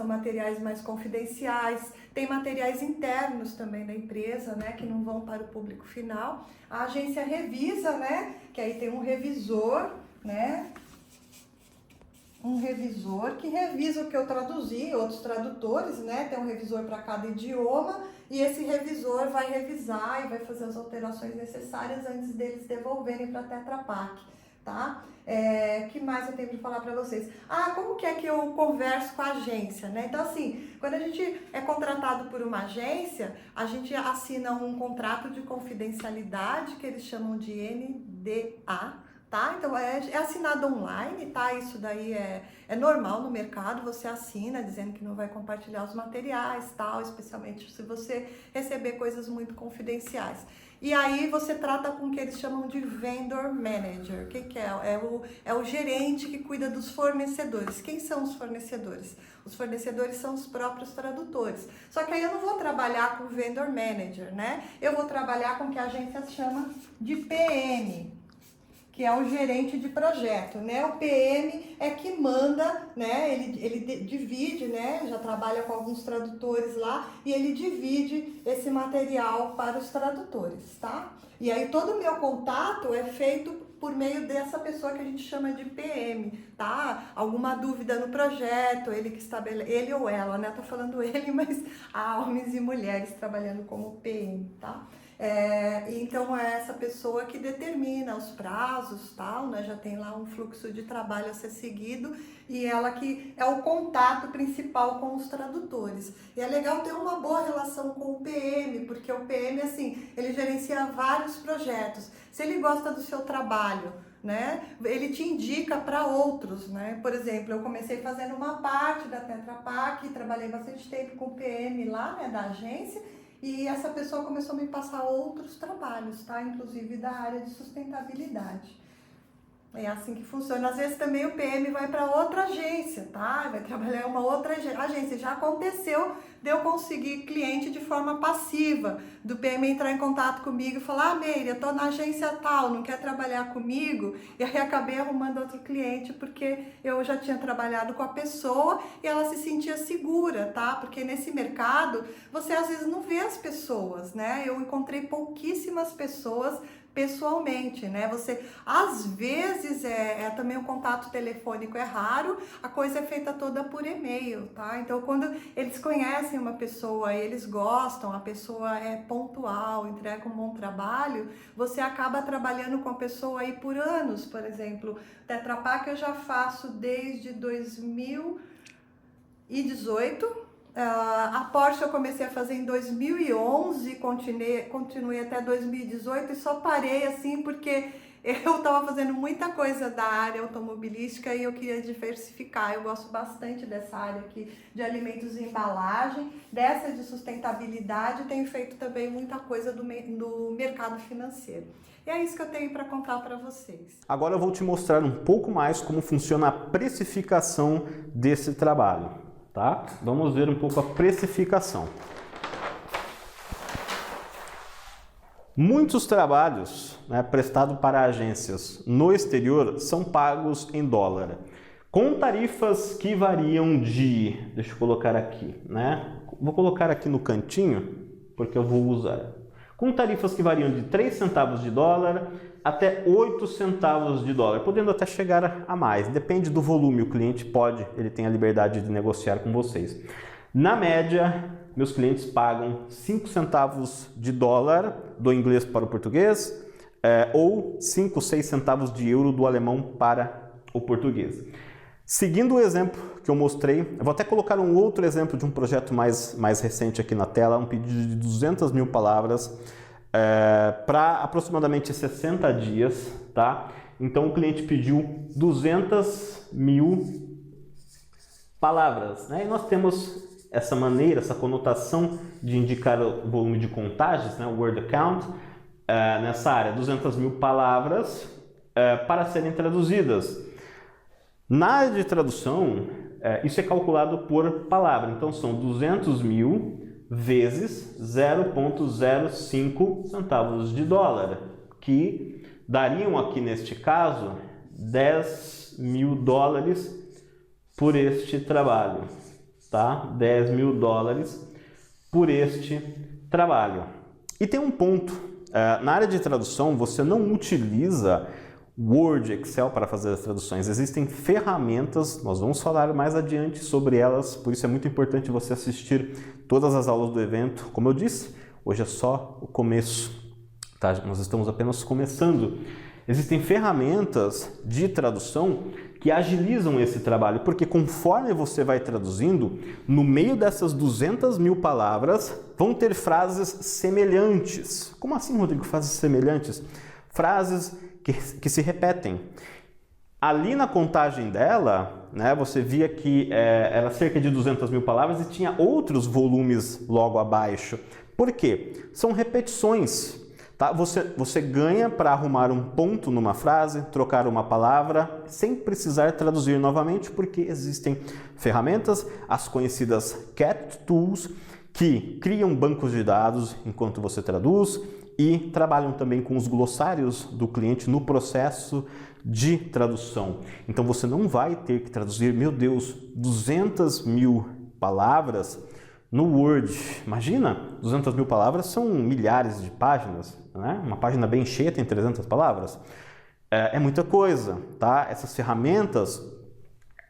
materiais mais confidenciais, tem materiais internos também da empresa, né, que não vão para o público final. A agência revisa, né, que aí tem um revisor, né, um revisor que revisa o que eu traduzi, outros tradutores, né, tem um revisor para cada idioma, e esse revisor vai revisar e vai fazer as alterações necessárias antes deles devolverem para a Tetra Pak, tá? Que mais eu tenho para falar para vocês? Como que é que eu converso com a agência, né? Então, assim, quando a gente é contratado por uma agência, a gente assina um contrato de confidencialidade que eles chamam de NDA, tá? Então, é assinado online, tá? Isso daí é normal no mercado, você assina dizendo que não vai compartilhar os materiais, tal, especialmente se você receber coisas muito confidenciais. E aí você trata com o que eles chamam de vendor manager. O que é? É o gerente que cuida dos fornecedores. Quem são os fornecedores? Os fornecedores são os próprios tradutores. Só que aí eu não vou trabalhar com vendor manager, né? Eu vou trabalhar com o que a agência chama de PM, que é o gerente de projeto, né? O PM é que manda, né? Ele divide, né? Já trabalha com alguns tradutores lá e ele divide esse material para os tradutores, tá? E aí todo o meu contato é feito por meio dessa pessoa que a gente chama de PM, tá? Alguma dúvida no projeto, ele ou ela, né? Tô falando ele, mas há homens e mulheres trabalhando como PM, tá? Então é essa pessoa que determina os prazos, tal, né? Já tem lá um fluxo de trabalho a ser seguido e ela que é o contato principal com os tradutores. E é legal ter uma boa relação com o PM, porque o PM, assim, ele gerencia vários projetos. Se ele gosta do seu trabalho, né, ele te indica para outros, né? Por exemplo, eu comecei fazendo uma parte da Tetra Pak, trabalhei bastante tempo com o PM lá, né, da agência. E essa pessoa começou a me passar outros trabalhos, tá? Inclusive da área de sustentabilidade. É assim que funciona. Às vezes também o PM vai para outra agência, tá? Vai trabalhar em uma outra agência. Já aconteceu de eu conseguir cliente de forma passiva, do PM entrar em contato comigo e falar: Meire, eu estou na agência tal, não quer trabalhar comigo? E aí acabei arrumando outro cliente porque eu já tinha trabalhado com a pessoa e ela se sentia segura, tá? Porque nesse mercado você às vezes não vê as pessoas, né? Eu encontrei pouquíssimas pessoas pessoalmente, né? Você, às vezes, também o contato telefônico é raro, a coisa é feita toda por e-mail, tá? Então, quando eles conhecem uma pessoa e eles gostam, a pessoa é pontual, entrega um bom trabalho, você acaba trabalhando com a pessoa aí por anos. Por exemplo, Tetra Pak eu já faço desde 2018. A Porsche eu comecei a fazer em 2011, continuei até 2018 e só parei assim porque eu estava fazendo muita coisa da área automobilística e eu queria diversificar. Eu gosto bastante dessa área aqui de alimentos e embalagem, dessa de sustentabilidade, tenho feito também muita coisa do mercado financeiro. E é isso que eu tenho para contar para vocês. Agora eu vou te mostrar um pouco mais como funciona a precificação desse trabalho. Tá? Vamos ver um pouco a precificação. Muitos trabalhos, né, prestados para agências no exterior são pagos em dólar, com tarifas que variam de, deixa eu colocar aqui, né? Vou colocar aqui no cantinho, porque eu vou usar. Com tarifas que variam de 3 centavos de dólar até 8 centavos de dólar, podendo até chegar a mais. Depende do volume, o cliente ele tem a liberdade de negociar com vocês. Na média, meus clientes pagam 5 centavos de dólar do inglês para o português, ou 5, 6 centavos de euro do alemão para o português. Seguindo o exemplo que eu mostrei, eu vou até colocar um outro exemplo de um projeto mais recente aqui na tela, um pedido de 200 mil palavras, para aproximadamente 60 dias, tá? Então o cliente pediu 200 mil palavras, né? E nós temos essa maneira, essa conotação de indicar o volume de contagens, né? O word count, nessa área, 200 mil palavras para serem traduzidas. Na área de tradução, isso é calculado por palavra, então são 200 mil vezes 0,05 centavos de dólar, que dariam aqui neste caso 10 mil dólares por este trabalho, tá? 10 mil dólares por este trabalho. E tem um ponto, na área de tradução você não utiliza Word, Excel para fazer as traduções. Existem ferramentas, nós vamos falar mais adiante sobre elas, por isso é muito importante você assistir todas as aulas do evento. Como eu disse, hoje é só o começo, tá? Nós estamos apenas começando. Existem ferramentas de tradução que agilizam esse trabalho, porque conforme você vai traduzindo, no meio dessas 200 mil palavras, vão ter frases semelhantes. Como assim, Rodrigo, frases semelhantes? Frases que se repetem. Ali na contagem dela, né, você via que era cerca de 200 mil palavras e tinha outros volumes logo abaixo. Por quê? São repetições. Tá? Você ganha para arrumar um ponto numa frase, trocar uma palavra, sem precisar traduzir novamente, porque existem ferramentas, as conhecidas Cat Tools, que criam bancos de dados enquanto você traduz, e trabalham também com os glossários do cliente no processo de tradução. Então você não vai ter que traduzir, meu Deus, 200 mil palavras no Word. Imagina, 200 mil palavras são milhares de páginas, né? Uma página bem cheia tem 300 palavras. É muita coisa, tá? Essas ferramentas,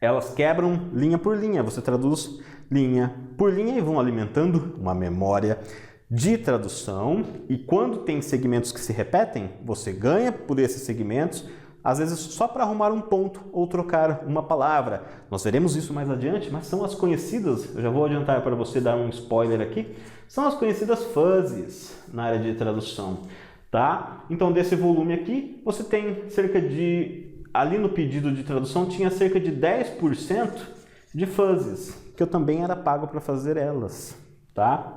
elas quebram linha por linha. Você traduz linha por linha e vão alimentando uma memória de tradução, e quando tem segmentos que se repetem, você ganha por esses segmentos, às vezes só para arrumar um ponto ou trocar uma palavra. Nós veremos isso mais adiante, mas são as conhecidas, eu já vou adiantar para você dar um spoiler aqui, são as conhecidas fuzzies na área de tradução, tá? Então desse volume aqui, você tem cerca de, ali no pedido de tradução, tinha cerca de 10% de fuzzies, que eu também era pago para fazer elas, tá?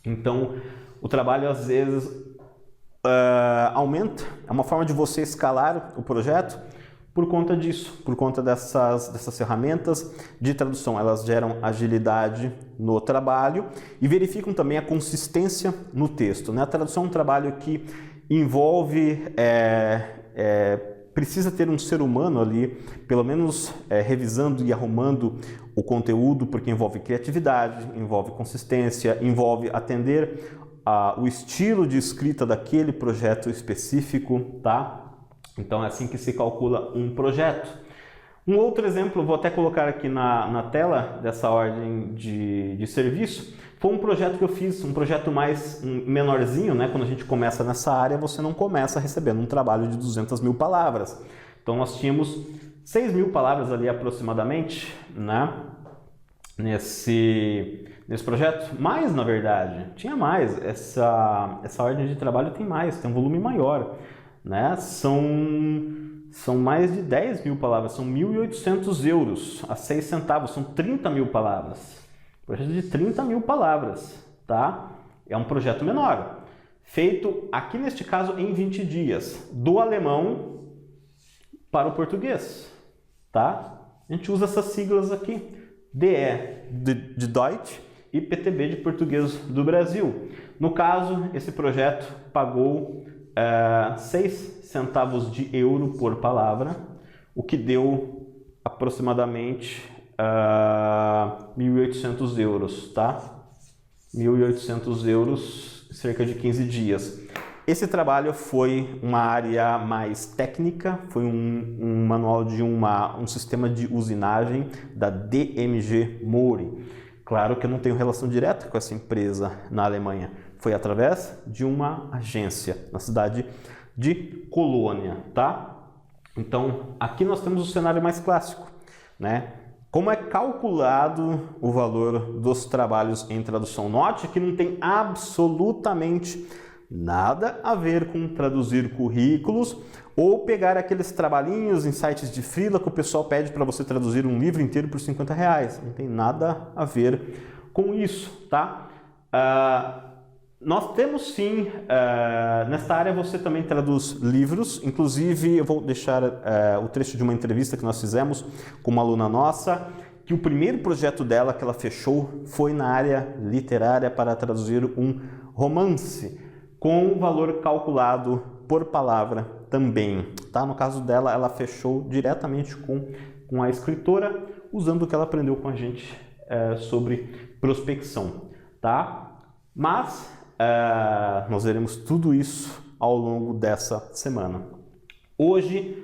Então, o trabalho às vezes aumenta, é uma forma de você escalar o projeto, por conta disso, por conta dessas ferramentas de tradução. Elas geram agilidade no trabalho e verificam também a consistência no texto, né? A tradução é um trabalho que envolve, precisa ter um ser humano ali, pelo menos revisando e arrumando o conteúdo, porque envolve criatividade, envolve consistência, envolve atender o estilo de escrita daquele projeto específico, tá? Então é assim que se calcula um projeto. Um outro exemplo, vou até colocar aqui na tela dessa ordem de serviço, foi um projeto que eu fiz, um projeto mais menorzinho, né? Quando a gente começa nessa área, você não começa recebendo um trabalho de 200 mil palavras. Então nós tínhamos 6 mil palavras ali aproximadamente, né? Nesse projeto, mais na verdade, tinha mais, essa ordem de trabalho tem mais, tem um volume maior, né? São mais de 10 mil palavras, são 1.800 euros a 6 centavos, são 30 mil palavras, projeto de 30 mil palavras, tá? É um projeto menor, feito aqui neste caso em 20 dias, do alemão para o português, tá? A gente usa essas siglas aqui, DE de Deutsch e PTB de Português do Brasil. No caso, esse projeto pagou 6 centavos de euro por palavra, o que deu aproximadamente 1.800 euros, tá? 1.800 euros, cerca de 15 dias. Esse trabalho foi uma área mais técnica, foi um manual de um sistema de usinagem da DMG Mori. Claro que eu não tenho relação direta com essa empresa na Alemanha, foi através de uma agência na cidade de Colônia, tá? Então, aqui nós temos o cenário mais clássico, né? Como é calculado o valor dos trabalhos em tradução? Note que não tem absolutamente nada a ver com traduzir currículos ou pegar aqueles trabalhinhos em sites de freela que o pessoal pede para você traduzir um livro inteiro por R$50. Não tem nada a ver com isso, tá? Nós temos sim, nesta área você também traduz livros, inclusive eu vou deixar o trecho de uma entrevista que nós fizemos com uma aluna nossa, que o primeiro projeto dela que ela fechou foi na área literária para traduzir um romance, com valor calculado por palavra também, tá? No caso dela, ela fechou diretamente com a escritora, usando o que ela aprendeu com a gente sobre prospecção, tá? Mas nós veremos tudo isso ao longo dessa semana. Hoje,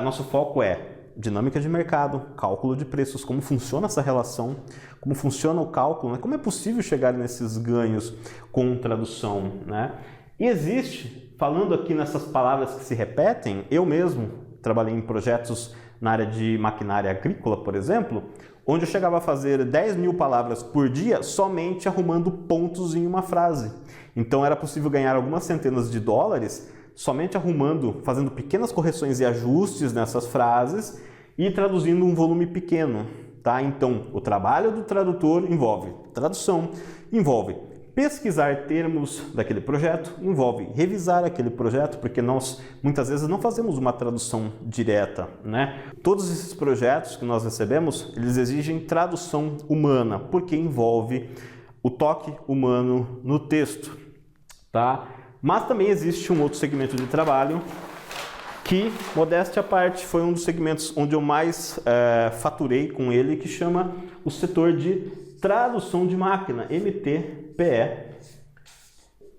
nosso foco é dinâmica de mercado, cálculo de preços, como funciona essa relação, como funciona o cálculo, né? Como é possível chegar nesses ganhos com tradução, né? E existe, falando aqui nessas palavras que se repetem, eu mesmo trabalhei em projetos na área de maquinária agrícola, por exemplo, onde eu chegava a fazer 10 mil palavras por dia somente arrumando pontos em uma frase. Então era possível ganhar algumas centenas de dólares somente arrumando, fazendo pequenas correções e ajustes nessas frases e traduzindo um volume pequeno, tá? Então, o trabalho do tradutor envolve tradução, envolve pesquisar termos daquele projeto, envolve revisar aquele projeto, porque nós muitas vezes não fazemos uma tradução direta, né? Todos esses projetos que nós recebemos, eles exigem tradução humana, porque envolve o toque humano no texto, tá? Mas também existe um outro segmento de trabalho que, modéstia à parte, foi um dos segmentos onde eu mais faturei com ele, que chama o setor de tradução de máquina, MTPE,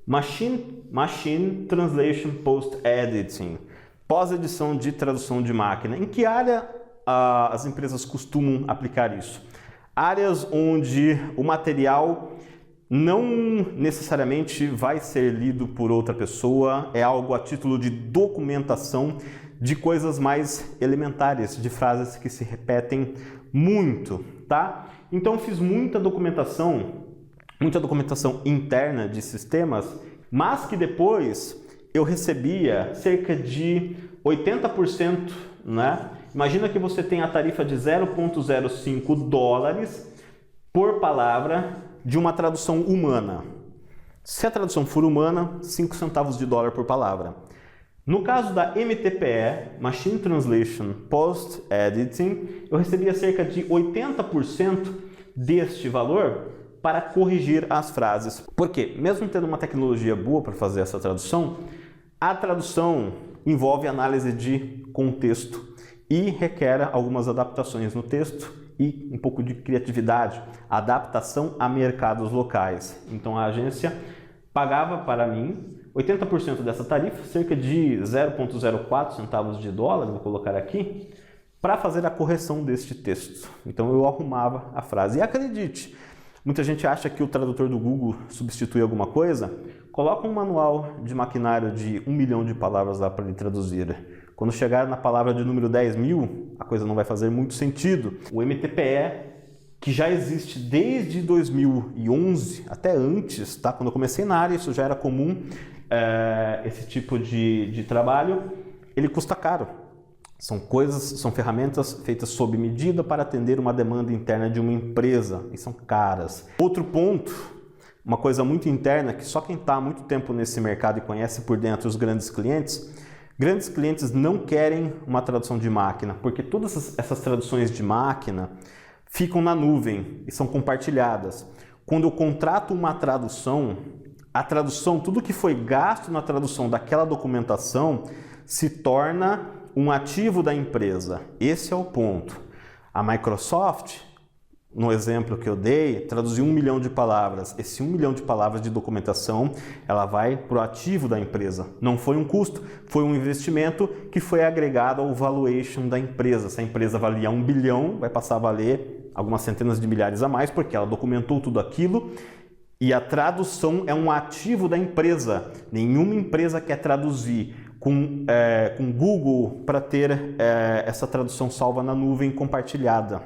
Machine Translation Post-Editing, pós-edição de tradução de máquina. Em que área as empresas costumam aplicar isso? Áreas onde o material não necessariamente vai ser lido por outra pessoa, é algo a título de documentação de coisas mais elementares, de frases que se repetem muito, tá? Então fiz muita documentação interna de sistemas, mas que depois eu recebia cerca de 80%, né? Imagina que você tem a tarifa de 0,05 dólares por palavra de uma tradução humana. Se a tradução for humana, 5 centavos de dólar por palavra. No caso da MTPE, Machine Translation Post Editing, eu recebia cerca de 80% deste valor para corrigir as frases. Porque, mesmo tendo uma tecnologia boa para fazer essa tradução, a tradução envolve análise de contexto e requer algumas adaptações no texto e um pouco de criatividade, adaptação a mercados locais. Então a agência pagava para mim 80% dessa tarifa, cerca de 0,04 centavos de dólar, vou colocar aqui, para fazer a correção deste texto. Então eu arrumava a frase. E acredite, muita gente acha que o tradutor do Google substitui alguma coisa. Coloca um manual de maquinário de 1 milhão de palavras lá para ele traduzir. Quando chegar na palavra de número 10.000, a coisa não vai fazer muito sentido. O MTPE, que já existe desde 2011, até antes, tá? Quando eu comecei na área, isso já era comum, esse tipo de trabalho, ele custa caro. São ferramentas feitas sob medida para atender uma demanda interna de uma empresa e são caras. Outro ponto, uma coisa muito interna, que só quem está há muito tempo nesse mercado e conhece por dentro os grandes clientes não querem uma tradução de máquina, porque todas essas traduções de máquina ficam na nuvem e são compartilhadas. Quando eu contrato uma tradução, a tradução, tudo que foi gasto na tradução daquela documentação se torna um ativo da empresa. Esse é o ponto. A Microsoft, no exemplo que eu dei, traduziu 1 milhão de palavras. Esse 1 milhão de palavras de documentação, ela vai para o ativo da empresa. Não foi um custo, foi um investimento que foi agregado ao valuation da empresa. Se a empresa valia 1 bilhão, vai passar a valer algumas centenas de milhares a mais, porque ela documentou tudo aquilo. E a tradução é um ativo da empresa. Nenhuma empresa quer traduzir com Google para ter essa tradução salva na nuvem compartilhada.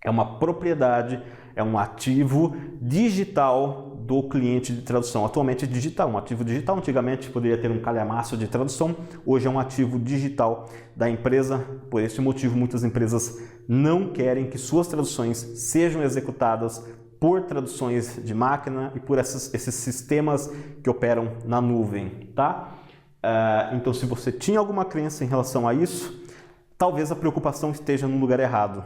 É uma propriedade, é um ativo digital do cliente de tradução. Atualmente é digital, um ativo digital. Antigamente poderia ter um calhamaço de tradução, hoje é um ativo digital da empresa. Por esse motivo, muitas empresas não querem que suas traduções sejam executadas por traduções de máquina e por esses sistemas que operam na nuvem, tá? Então, se você tinha alguma crença em relação a isso, talvez a preocupação esteja no lugar errado.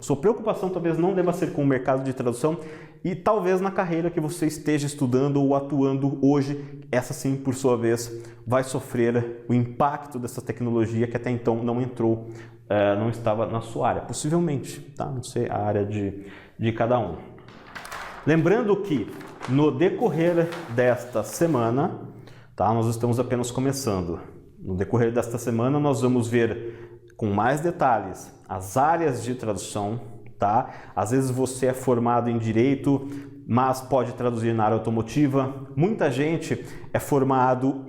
Sua preocupação talvez não deva ser com o mercado de tradução e talvez na carreira que você esteja estudando ou atuando hoje, essa sim, por sua vez, vai sofrer o impacto dessa tecnologia que até então não entrou, não estava na sua área. Possivelmente, tá? Não sei a área de cada um. Lembrando que no decorrer desta semana, tá? Nós estamos apenas começando. No decorrer desta semana nós vamos ver com mais detalhes as áreas de tradução, tá? Às vezes você é formado em direito, mas pode traduzir na área automotiva. Muita gente é formado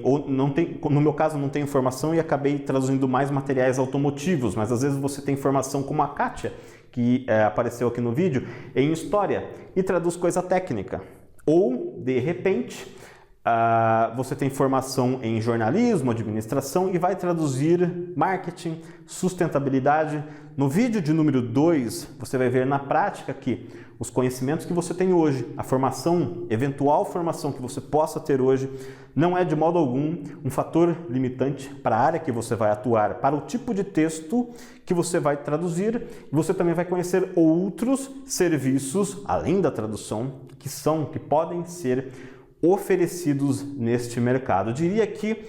ou não tem, no meu caso não tenho formação e acabei traduzindo mais materiais automotivos, mas às vezes você tem formação como a Kátia, que apareceu aqui no vídeo, em história e traduz coisa técnica. Ou, de repente, você tem formação em jornalismo, administração e vai traduzir marketing, sustentabilidade. No vídeo de número 2, você vai ver na prática que os conhecimentos que você tem hoje, a formação, eventual formação que você possa ter hoje, não é de modo algum um fator limitante para a área que você vai atuar, para o tipo de texto que você vai traduzir. Você também vai conhecer outros serviços, além da tradução, que podem ser oferecidos neste mercado. Eu diria que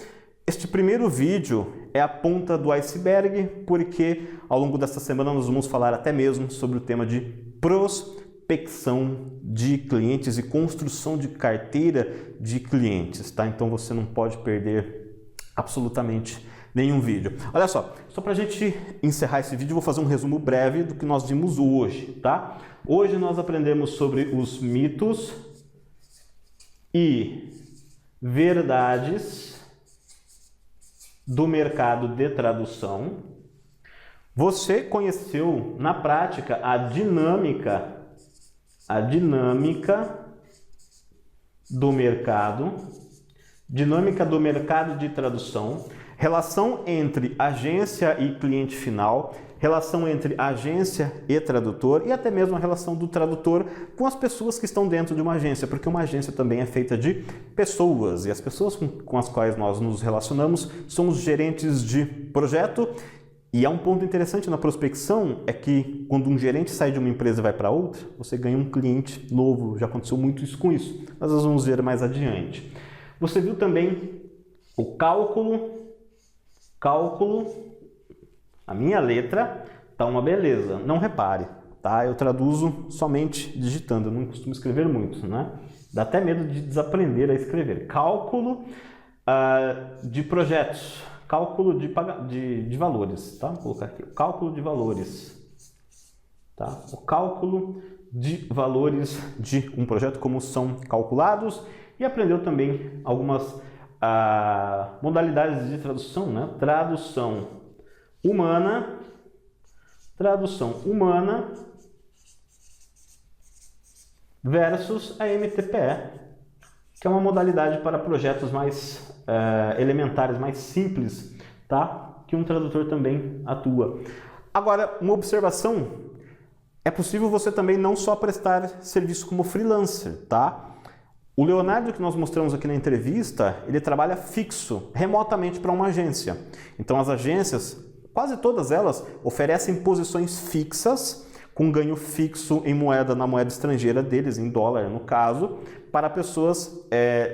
este primeiro vídeo é a ponta do iceberg, porque ao longo desta semana nós vamos falar até mesmo sobre o tema de prospecção de clientes e construção de carteira de clientes, tá? Então você não pode perder absolutamente nenhum vídeo. Olha só para a gente encerrar esse vídeo, eu vou fazer um resumo breve do que nós vimos hoje, tá? Hoje nós aprendemos sobre os mitos e verdades do mercado de tradução. Você conheceu na prática a dinâmica do mercado de tradução. relação entre agência e cliente final, relação entre agência e tradutor e até mesmo a relação do tradutor com as pessoas que estão dentro de uma agência, porque uma agência também é feita de pessoas e as pessoas com as quais nós nos relacionamos são os gerentes de projeto. E há um ponto interessante na prospecção, é que quando um gerente sai de uma empresa e vai para outra, você ganha um cliente novo. Já aconteceu muito isso com isso, mas nós vamos ver mais adiante. Você viu também o cálculo, a minha letra tá uma beleza, não repare, tá? Eu traduzo somente digitando, eu não costumo escrever muito, né? Dá até medo de desaprender a escrever. Cálculo de projetos. Cálculo de valores, tá? Vou colocar aqui, cálculo de valores, tá? O cálculo de valores de um projeto, como são calculados, e aprendeu também algumas modalidades de tradução, né? Tradução humana versus a MTPE, que é uma modalidade para projetos mais elementares, mais simples, tá? Que um tradutor também atua. Agora, uma observação, é possível você também não só prestar serviço como freelancer, tá? O Leonardo, que nós mostramos aqui na entrevista, ele trabalha fixo, remotamente para uma agência. Então as agências, quase todas elas, oferecem posições fixas, com ganho fixo em moeda, na moeda estrangeira deles, em dólar no caso, para pessoas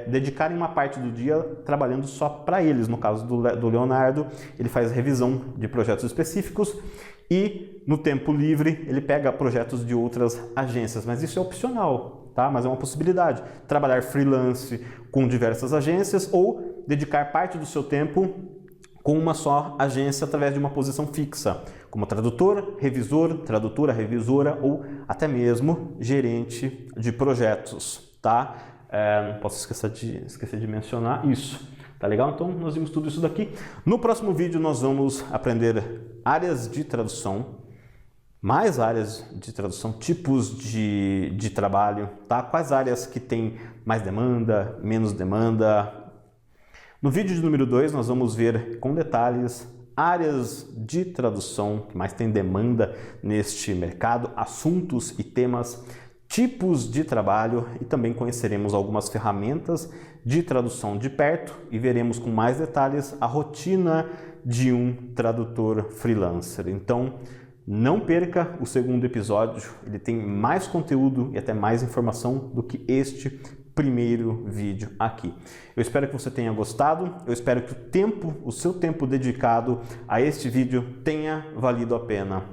dedicarem uma parte do dia trabalhando só para eles. No caso do Leonardo, ele faz revisão de projetos específicos e no tempo livre ele pega projetos de outras agências, mas isso é opcional, tá? Mas é uma possibilidade. Trabalhar freelance com diversas agências ou dedicar parte do seu tempo com uma só agência através de uma posição fixa, como tradutor, revisor, tradutora, revisora ou até mesmo gerente de projetos, tá? Não posso esquecer de mencionar isso, tá legal? Então nós vimos tudo isso daqui. No próximo vídeo nós vamos aprender áreas de tradução, mais áreas de tradução, tipos de trabalho, tá? Quais áreas que tem mais demanda, menos demanda. No vídeo de número 2, nós vamos ver com detalhes áreas de tradução que mais tem demanda neste mercado, assuntos e temas, tipos de trabalho e também conheceremos algumas ferramentas de tradução de perto e veremos com mais detalhes a rotina de um tradutor freelancer. Então, não perca o segundo episódio, ele tem mais conteúdo e até mais informação do que este primeiro vídeo aqui. Eu espero que você tenha gostado, eu espero que o seu tempo dedicado a este vídeo tenha valido a pena,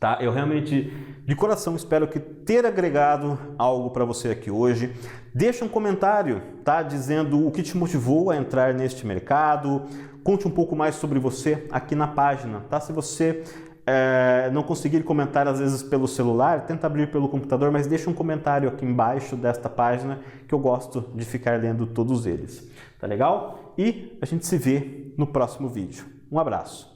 tá? Eu realmente, de coração, espero que ter agregado algo para você aqui hoje. Deixa um comentário, tá? Dizendo o que te motivou a entrar neste mercado, conte um pouco mais sobre você aqui na página, tá? Se você não conseguir comentar às vezes pelo celular, tenta abrir pelo computador, mas deixa um comentário aqui embaixo desta página que eu gosto de ficar lendo todos eles, tá legal? E a gente se vê no próximo vídeo. Um abraço!